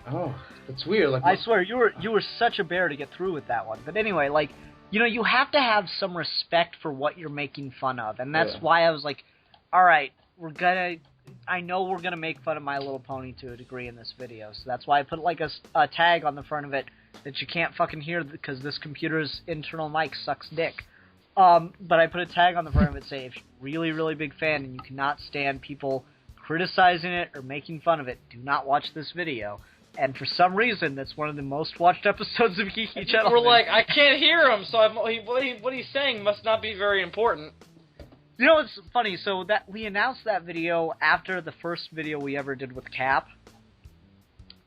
Oh, that's weird. I swear, you were such a bear to get through with that one. But anyway, you have to have some respect for what you're making fun of. And that's why I was like, all right, I know we're going to make fun of My Little Pony to a degree in this video. So that's why I put a tag on the front of it that you can't fucking hear because this computer's internal mic sucks dick. But I put a tag on the front of it saying, if you're a really, really big fan and you cannot stand people criticizing it or making fun of it, do not watch this video. And for some reason, that's one of the most watched episodes of Geeky Gentleman. We're like, I can't hear him, so what he's saying must not be very important. You know what's funny? So that we announced that video after the first video we ever did with Cap.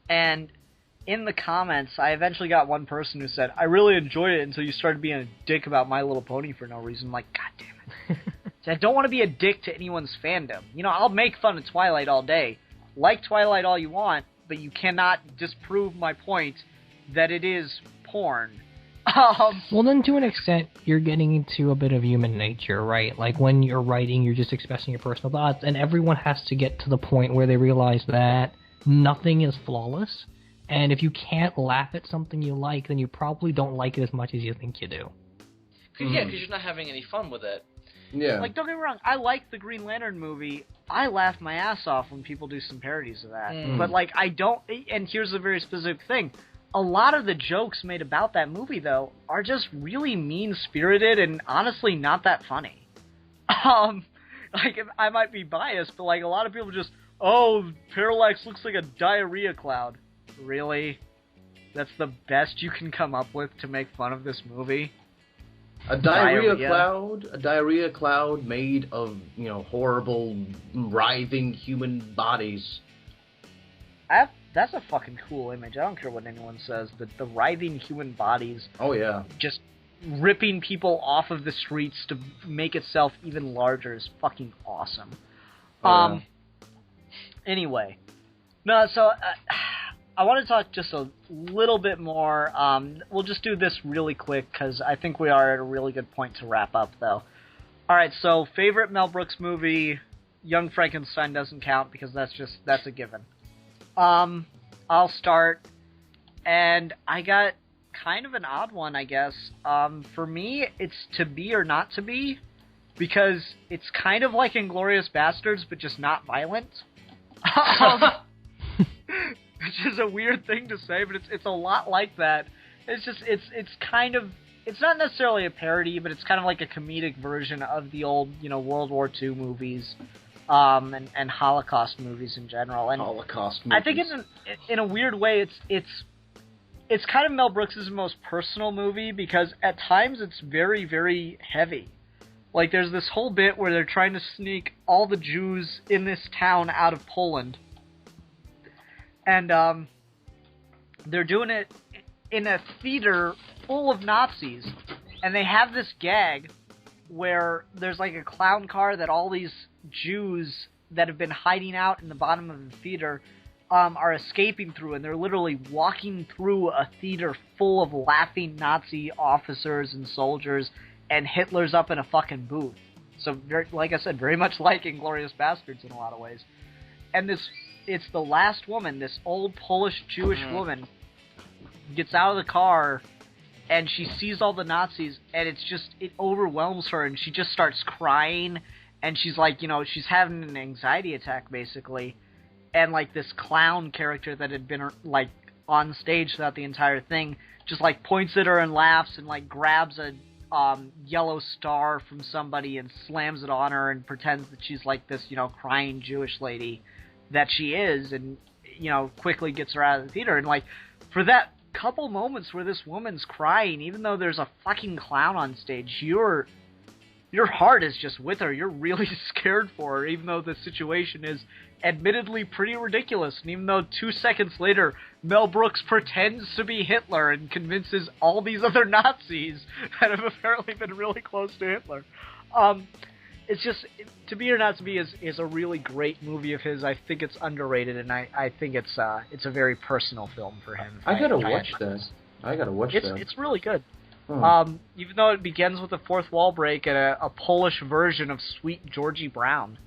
And in the comments, I eventually got one person who said, I really enjoyed it until you started being a dick about My Little Pony for no reason. I'm like, God damn it. So I don't want to be a dick to anyone's fandom. I'll make fun of Twilight all day. Like Twilight all you want, but you cannot disprove my point that it is porn. Well, then to an extent, you're getting into a bit of human nature, right? Like when you're writing, you're just expressing your personal thoughts, and everyone has to get to the point where they realize that nothing is flawless, and if you can't laugh at something you like, then you probably don't like it as much as you think you do. Yeah, because you're not having any fun with it. Yeah. Don't get me wrong, I like the Green Lantern movie. I laugh my ass off when people do some parodies of that. But, I don't... And here's a very specific thing. A lot of the jokes made about that movie, though, are just really mean-spirited and honestly not that funny. I might be biased, but, a lot of people just, oh, Parallax looks like a diarrhea cloud. Really? That's the best you can come up with to make fun of this movie? A diarrhea cloud made of, horrible, writhing human bodies. That's a fucking cool image. I don't care what anyone says. The writhing human bodies. Oh, yeah. Just ripping people off of the streets to make itself even larger is fucking awesome. Yeah. Anyway. No, so... I want to talk just a little bit more. We'll just do this really quick because I think we are at a really good point to wrap up, though. Alright, so favorite Mel Brooks movie, Young Frankenstein doesn't count because that's a given. I'll start, and I got kind of an odd one, I guess. For me, it's To Be or Not to Be, because it's kind of like Inglourious Bastards, but just not violent. Which is a weird thing to say, but it's a lot like that. It's just, it's kind of, it's not necessarily a parody, but it's kind of like a comedic version of the old, World War II movies, and Holocaust movies in general. And Holocaust movies. I think in a weird way, it's kind of Mel Brooks' most personal movie, because at times it's very, very heavy. There's this whole bit where they're trying to sneak all the Jews in this town out of Poland. And they're doing it in a theater full of Nazis. And they have this gag where there's like a clown car that all these Jews that have been hiding out in the bottom of the theater are escaping through, and they're literally walking through a theater full of laughing Nazi officers and soldiers, and Hitler's up in a fucking booth. So, very, like I said, very much like Inglourious Basterds in a lot of ways. And it's the last woman, this old Polish Jewish woman, gets out of the car, and she sees all the Nazis, and it overwhelms her, and she just starts crying, and she's like, she's having an anxiety attack, basically. And, like, this clown character that had been, like, on stage throughout the entire thing just, like, points at her and laughs and, like, grabs a yellow star from somebody and slams it on her and pretends that she's, like, this, crying Jewish lady that she is, and, quickly gets her out of the theater. And, like, for that couple moments where this woman's crying, even though there's a fucking clown on stage, your heart is just with her. You're really scared for her, even though the situation is admittedly pretty ridiculous. And even though 2 seconds later, Mel Brooks pretends to be Hitler and convinces all these other Nazis that have apparently been really close to Hitler. It's just, To Be or Not to Be is a really great movie of his. I think it's underrated, and I think it's a very personal film for him. I gotta watch that. It's really good. Hmm. Even though it begins with a fourth wall break and a Polish version of Sweet Georgie Brown.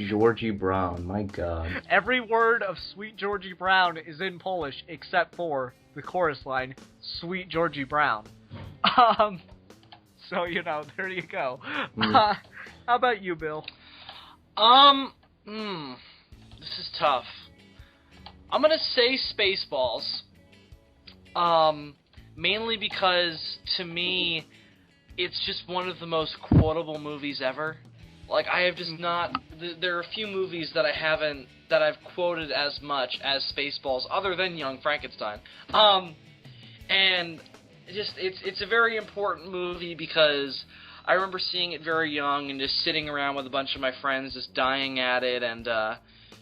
Georgie Brown, my God. Every word of Sweet Georgie Brown is in Polish except for the chorus line, Sweet Georgie Brown. So, there you go. How about you, Bill? This is tough. I'm gonna say Spaceballs. Mainly because, to me, it's just one of the most quotable movies ever. Like, I have just not... There are a few movies that I've quoted as much as Spaceballs, other than Young Frankenstein. And it's a very important movie because I remember seeing it very young and just sitting around with a bunch of my friends just dying at it and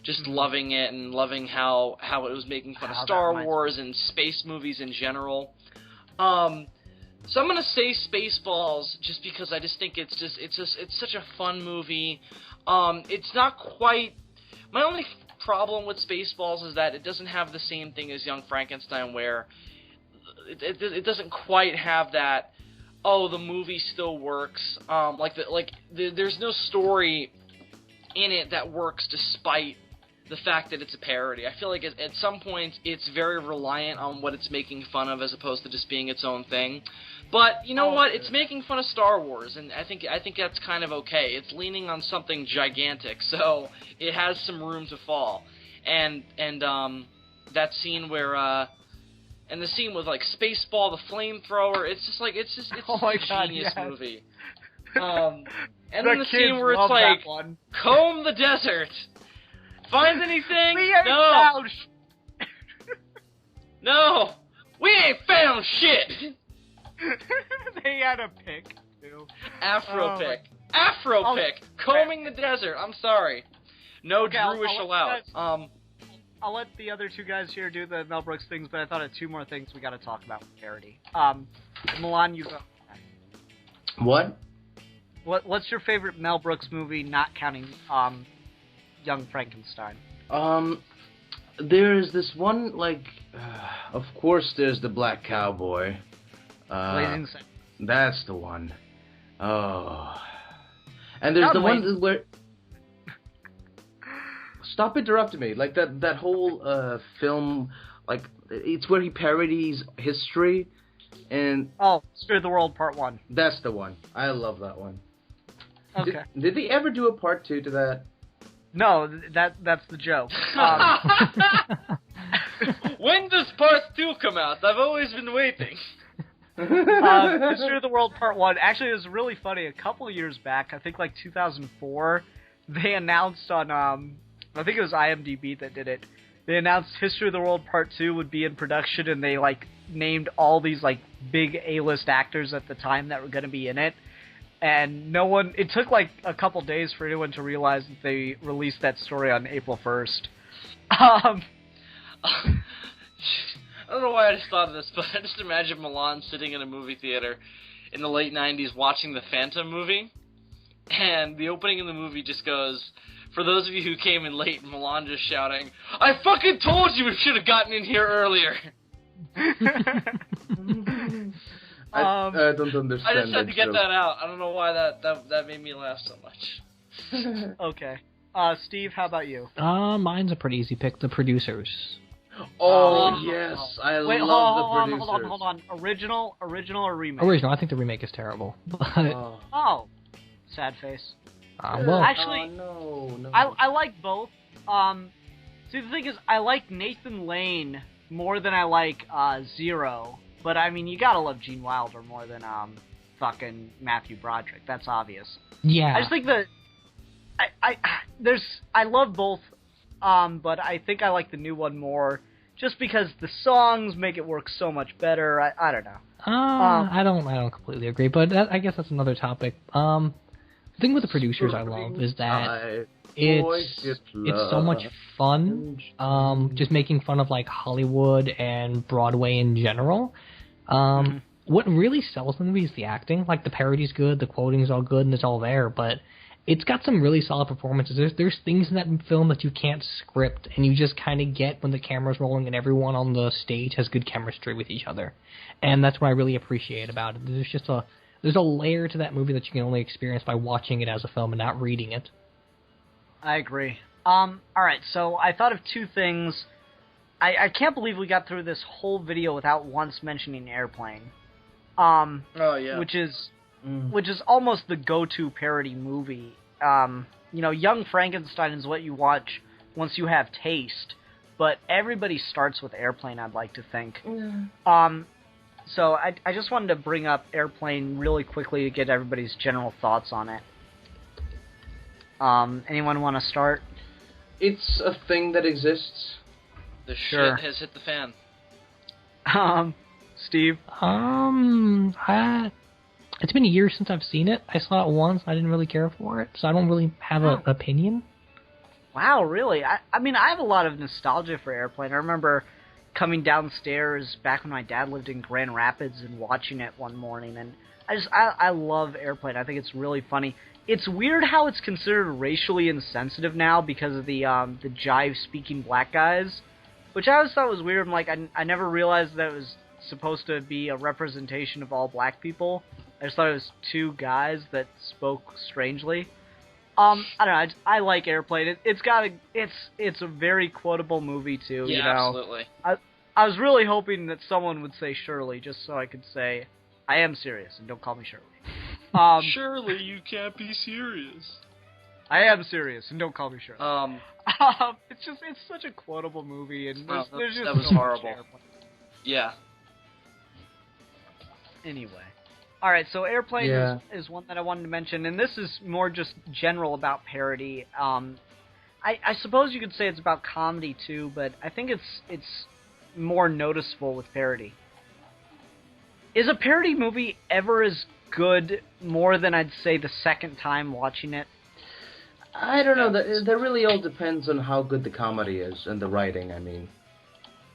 just loving it and loving how it was making fun of Star Wars and space movies in general. So I'm gonna say Spaceballs just because I just think it's such a fun movie. It's not quite... My only problem with Spaceballs is that it doesn't have the same thing as Young Frankenstein, where it doesn't quite have that, oh, the movie still works. There's no story in it that works despite the fact that it's a parody. I feel like at some points it's very reliant on what it's making fun of as opposed to just being its own thing. But you know what? It's making fun of Star Wars, and I think that's kind of okay. It's leaning on something gigantic, so it has some room to fall. And that scene where and the scene with like Spaceball, the flamethrower, it's a genius movie. And then the scene where it's like, comb the desert. Find anything? We ain't no. found No. We ain't found shit. They had a pick, too. Afro pick. Combing the desert. I'm sorry. No Drewish allowed. I'll let the other two guys here do the Mel Brooks things, but I thought of two more things we got to talk about with Parody. Milan, you go. What? What's your favorite Mel Brooks movie, not counting Young Frankenstein? There's this one, of course there's the Black Cowboy. Blazing Saddles. That's the one. Oh. And there's the one where... Stop interrupting me. Like, that whole film, like, it's where he parodies history, and... Oh, History of the World Part 1. That's the one. I love that one. Okay. Did they ever do a Part 2 to that? No, that's the joke. When does Part 2 come out? I've always been waiting. History of the World Part 1. Actually, it was really funny. A couple of years back, I think like 2004, they announced on, I think it was IMDb that did it. They announced History of the World Part 2 would be in production, and they, named all these, big A-list actors at the time that were going to be in it. And it took, a couple days for anyone to realize that they released that story on April 1st. I don't know why I just thought of this, but I just imagine Milan sitting in a movie theater, in the late 90s watching the Phantom movie, and the opening of the movie just goes, for those of you who came in late, Milan just shouting, "I fucking told you we should have gotten in here earlier!" I don't understand. I just had to get joke. that out. I don't know why that made me laugh so much. Okay. Steve, how about you? Mine's a pretty easy pick. The Producers. Oh, yes. I Wait, love the hold producers. on. Original or remake? Original. I think the remake is terrible. But Oh. Sad face. well, Actually, no. I like both. See, the thing is, I like Nathan Lane more than I like Zero. But, I mean, you gotta love Gene Wilder more than fucking Matthew Broderick. That's obvious. yeah. I just think that I love both, but I think I like the new one more, just because the songs make it work so much better. I don't know. I don't completely agree, but I guess that's another topic. The thing with the Producers I love is that it's so much fun. Just making fun of like Hollywood and Broadway in general. What really sells the movie is the acting. Like the parody's good, the quoting's all good, and it's all there, but it's got some really solid performances. There's things in that film that you can't script, and you just kind of get when the camera's rolling and everyone on the stage has good chemistry with each other. And that's what I really appreciate about it. There's a layer to that movie that you can only experience by watching it as a film and not reading it. I agree. Alright, so I thought of two things. I can't believe we got through this whole video without once mentioning Airplane. Oh, yeah. Which is almost the go-to parody movie. Young Frankenstein is what you watch once you have taste, but everybody starts with Airplane, I'd like to think. So I just wanted to bring up Airplane really quickly to get everybody's general thoughts on it. Anyone want to start? It's a thing that exists. The Sure. shit has hit the fan. Steve? It's been years since I've seen it. I saw it once. I didn't really care for it, so I don't really have an opinion. Wow, really? I mean, I have a lot of nostalgia for Airplane. I remember coming downstairs back when my dad lived in Grand Rapids and watching it one morning, and I love Airplane. I think it's really funny. It's weird how it's considered racially insensitive now because of the jive-speaking black guys, which I always thought was weird. I'm like, I never realized that it was supposed to be a representation of all black people. I just thought it was two guys that spoke strangely. I don't know. I like Airplane. It's a very quotable movie too. Yeah, you know? absolutely. I was really hoping that someone would say Shirley, just so I could say, I am serious, and don't call me Shirley. Surely you can't be serious. I am serious, and don't call me Shirley. It's such a quotable movie, and there's just that was so much horrible. Airplane. Yeah. Anyway. Alright, so Airplane Yeah. is one that I wanted to mention, and this is more just general about parody. I suppose you could say it's about comedy too, but I think it's more noticeable with parody. Is a parody movie ever as good more than I'd say the second time watching it? I don't know. That really all depends on how good the comedy is and the writing. I mean,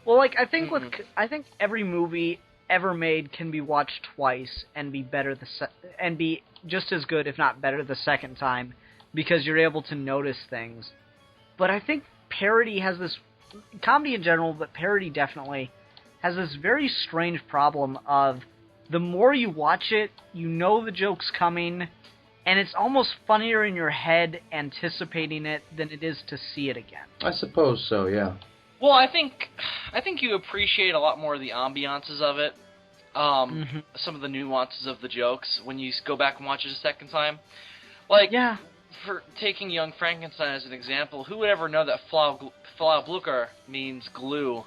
Well, like I think I think every movie ever made can be watched twice and be better and be just as good, if not better, the second time because you're able to notice things. But I think parody has this comedy in general, but parody definitely has this very strange problem of the more you watch it, you know the joke's coming, and it's almost funnier in your head anticipating it than it is to see it again. I suppose so. Yeah. Well, I think you appreciate a lot more of the ambiances of it, some of the nuances of the jokes when you go back and watch it a second time. Like, Yeah. for taking Young Frankenstein as an example, who would ever know that Flaublücker means glue?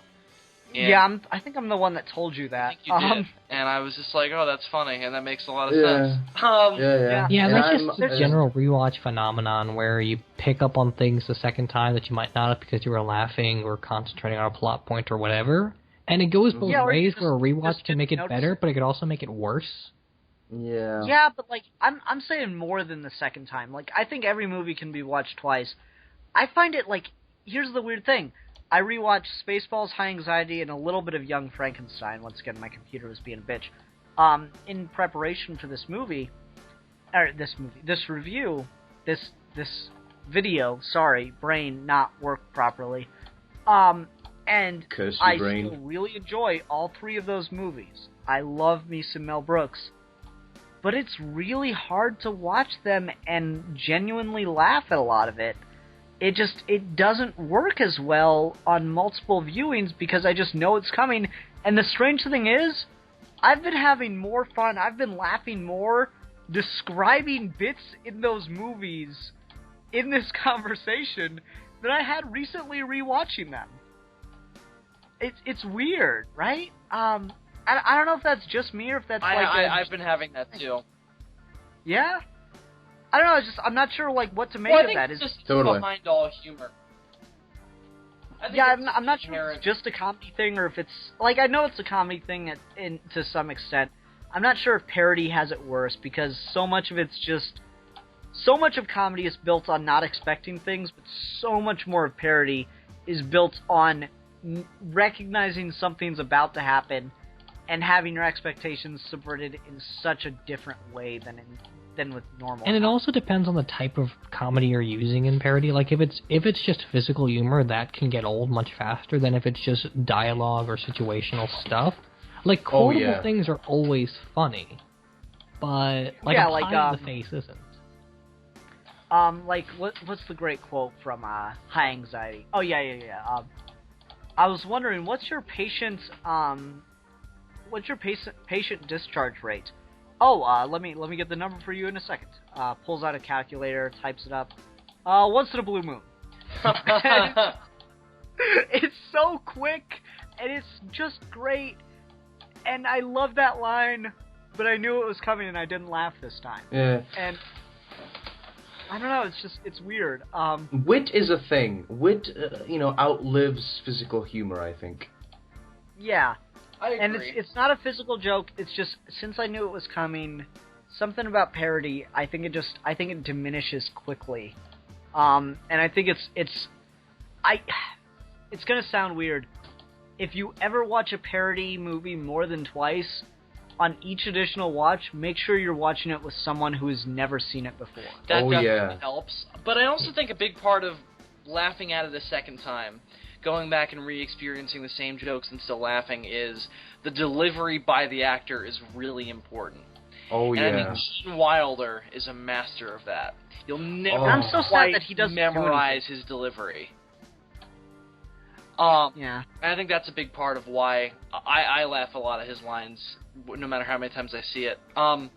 And I think I'm the one that told you that. I think you did. And I was just like, oh, that's funny, and that makes a lot of Yeah. sense. Yeah, And that's just a general rewatch phenomenon where you pick up on things the second time that you might not have because you were laughing or concentrating on a plot point or whatever. And it goes both ways where a rewatch can make it better, but it could also make it worse. Yeah. Yeah, but like I'm saying more than the second time. Like I think every movie can be watched twice. I find it like here's the weird thing. I rewatched Spaceballs, High Anxiety, and a little bit of Young Frankenstein. Once again, my computer was being a bitch. in preparation for this review, this video, sorry, brain not work properly, and I still really enjoy all three of those movies. I love me some Mel Brooks, but it's really hard to watch them and genuinely laugh at a lot of it. It doesn't work as well on multiple viewings because I just know it's coming. And the strange thing is, I've been having more fun, I've been laughing more describing bits in those movies in this conversation than I had recently rewatching them. It's weird, right? I don't know if that's just me or if that's I've been having that too. Yeah? I don't know, I'm not sure what to make of that. It's just behind all humor. I'm not sure if it's just a comedy thing or if it's... I know it's a comedy thing to some extent. I'm not sure if parody has it worse because so much of it's just... So much of comedy is built on not expecting things, but so much more of parody is built on recognizing something's about to happen and having your expectations subverted in such a different way than with normal. And it also depends on the type of comedy you're using in parody. If it's just physical humor, that can get old much faster than if it's just dialogue or situational stuff. Quotable things are always funny, but a pie in the face isn't. What's the great quote from High Anxiety? Oh yeah. I was wondering, what's your patient discharge rate? Oh, let me get the number for you in a second. Pulls out a calculator, types it up. Once in a blue moon. It's so quick, and it's just great, and I love that line, but I knew it was coming, and I didn't laugh this time. Yeah. And I don't know, it's weird. Wit is a thing. Wit, outlives physical humor, I think. Yeah. I agree. And it's not a physical joke. It's just, since I knew it was coming, something about parody, I think it diminishes quickly. And I think it's gonna sound weird. If you ever watch a parody movie more than twice, on each additional watch, make sure you're watching it with someone who has never seen it before. That definitely helps. But I also think a big part of laughing at it a second time, going back and re-experiencing the same jokes and still laughing, is the delivery by the actor is really important. Oh, and yeah. I mean, Gene Wilder is a master of that. You'll never I'm so sad that he doesn't memorize his delivery. Yeah. And I think that's a big part of why I laugh a lot at his lines, no matter how many times I see it. But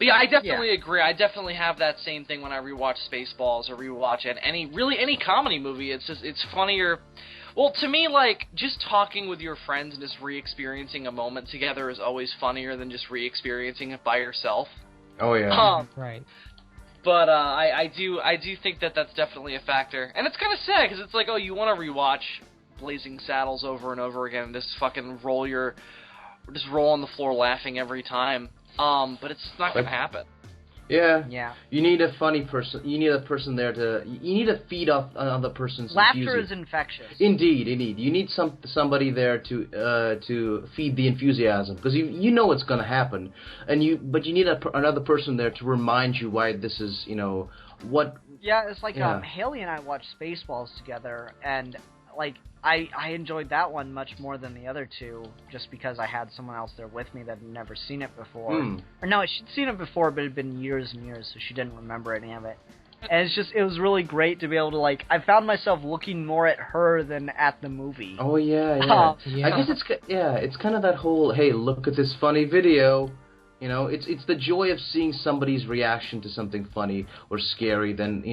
yeah, I definitely agree. I definitely have that same thing when I rewatch Spaceballs or rewatch any comedy movie. It's funnier. Well, to me, just talking with your friends and just re-experiencing a moment together is always funnier than just re-experiencing it by yourself. Oh yeah. Right. But I do think that that's definitely a factor, and it's kind of sad because it's you want to rewatch Blazing Saddles over and over again, and just fucking roll on the floor laughing every time. But it's not gonna happen. Yeah. Yeah. You need a funny person. You need a person there you need to feed off another person's laughter enthusiasm. is infectious. Indeed. You need somebody there to feed the enthusiasm, because you know what's going to happen, but you need another person there to remind you why this is, what. Yeah, it's Haley and I watched Spaceballs together, and I enjoyed that one much more than the other two, just because I had someone else there with me that had never seen it before. Or no, she'd seen it before, but it had been years and years, so she didn't remember any of it. And it was really great to be able to, I found myself looking more at her than at the movie. Oh, yeah. I guess it's kind of that whole, hey, look at this funny video. It's the joy of seeing somebody's reaction to something funny or scary than,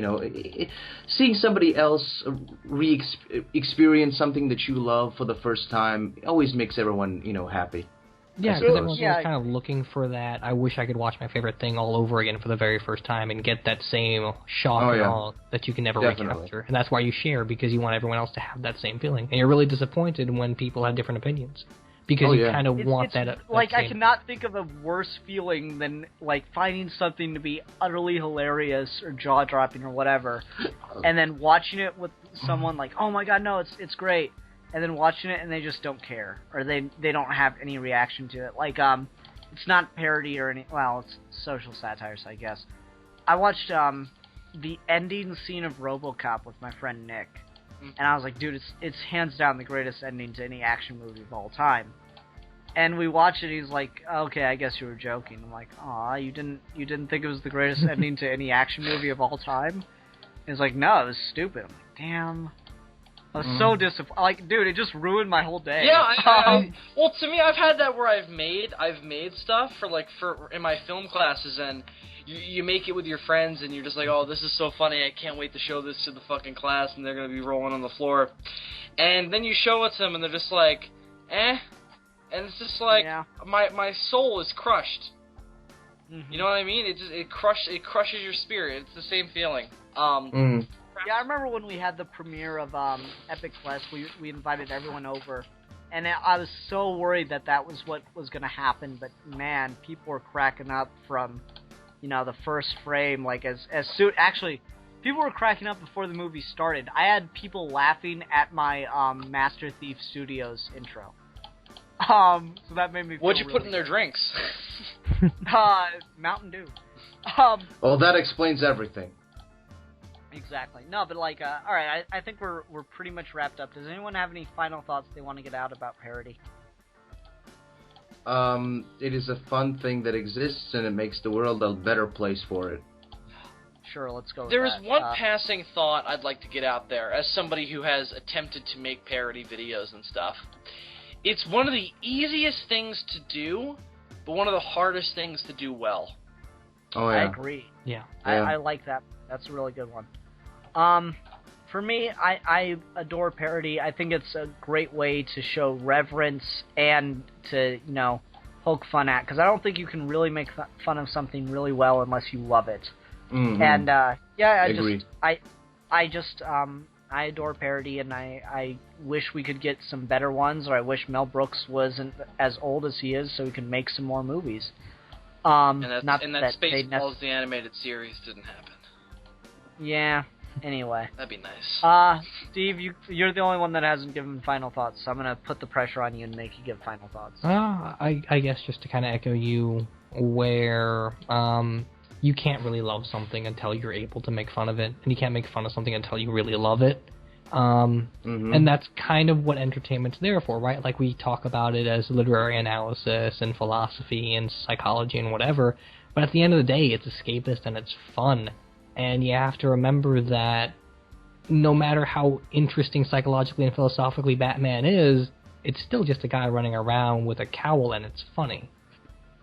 seeing somebody else experience something that you love for the first time always makes everyone, happy. Yeah, because everyone's always kind of looking for that. I wish I could watch my favorite thing all over again for the very first time and get that same shock and awe that you can never recapture. And that's why you share, because you want everyone else to have that same feeling. And you're really disappointed when people have different opinions. Because you kind of want that I cannot think of a worse feeling than, finding something to be utterly hilarious or jaw-dropping or whatever, and then watching it with someone oh my god, no, it's great. and then watching it and they just don't care, or they don't have any reaction to it. Like, it's not parody or any, well, it's social satires, I guess. I watched, the ending scene of RoboCop with my friend Nick, and I was like, dude, it's hands down the greatest ending to any action movie of all time. And we watched it, he's like, okay, I guess you were joking. I'm like, aw, you didn't think it was the greatest ending to any action movie of all time? And he's like, no, it was stupid. I'm like, damn. I was so disappointed. Like, dude, it just ruined my whole day. Yeah, well, to me, I've had that where I've made stuff for in my film classes, and you make it with your friends, and you're just like, oh, this is so funny, I can't wait to show this to the fucking class, and they're gonna be rolling on the floor. And then you show it to them, and they're just like, eh. And it's just like, my soul is crushed. Mm-hmm. You know what I mean? It crushes your spirit. It's the same feeling. Yeah, I remember when we had the premiere of Epic Quest, we invited everyone over, and I was so worried that was what was going to happen, but man, people were cracking up from, the first frame, like as soon, actually, people were cracking up before the movie started. I had people laughing at my Master Thief Studios intro. So that made me feel What'd you put really in their drinks? Mountain Dew. Well, that explains everything. Exactly. No, but like, all right, I think we're pretty much wrapped up. Does anyone have any final thoughts they want to get out about Parody? It is a fun thing that exists, and it makes the world a better place for it. Sure, let's go with There that. is one passing thought I'd like to get out there, as somebody who has attempted to make parody videos and stuff. It's one of the easiest things to do, but one of the hardest things to do well. Oh, yeah. I agree. Yeah. I like that. That's a really good one. For me, I adore parody. I think it's a great way to show reverence and to, poke fun at, because I don't think you can really make fun of something really well unless you love it. Mm-hmm. And, Agreed. I adore parody, and I wish we could get some better ones, or I wish Mel Brooks wasn't as old as he is so he can make some more movies. And that Spaceballs, the animated series, didn't happen. Yeah, anyway. That'd be nice. Steve, you're the only one that hasn't given final thoughts, so I'm going to put the pressure on you and make you give final thoughts. I guess just to kind of echo you, where you can't really love something until you're able to make fun of it, and you can't make fun of something until you really love it. And that's kind of what entertainment's there for, right? Like, we talk about it as literary analysis and philosophy and psychology and whatever, but at the end of the day, it's escapist and it's fun. And you have to remember that no matter how interesting psychologically and philosophically Batman is, it's still just a guy running around with a cowl, and it's funny.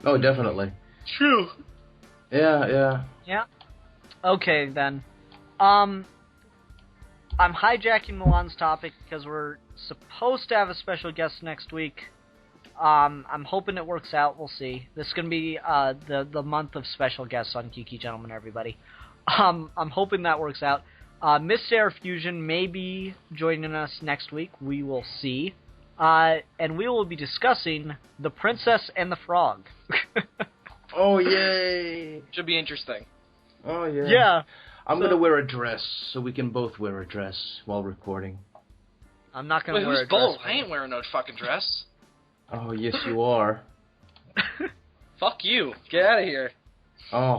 Oh, definitely. True. Yeah. Okay, then. I'm hijacking Milan's topic because we're supposed to have a special guest next week. I'm hoping it works out. We'll see. This is going to be the month of special guests on Geeky Gentlemen, everybody. I'm hoping that works out. Miss Sarah Fusion may be joining us next week. We will see. And we will be discussing The Princess and the Frog. Oh, yay! Should be interesting. Oh, yeah. Yeah. I'm going to wear a dress, so we can both wear a dress while recording. I'm not going to wear a who's dress. both? I ain't wearing no fucking dress. Oh, yes, you are. Fuck you. Get out of here. Oh,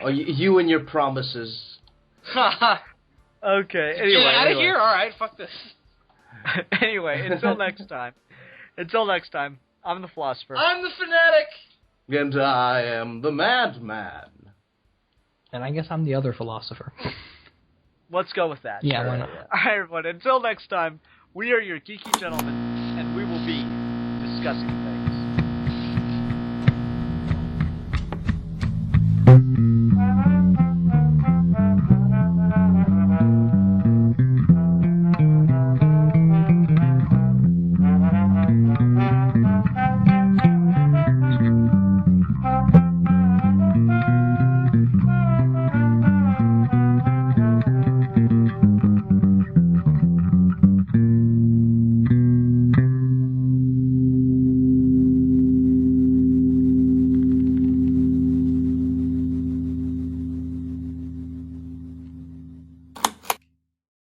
you and your promises. Haha. Okay, anyway. Get out of here? Alright, fuck this. Anyway, until next time, I'm the philosopher. I'm the fanatic! And I am the madman. And I guess I'm the other philosopher. Let's go with that. Yeah, why not? Alright, everyone, until next time, we are your Geeky Gentlemen, and we will be discussing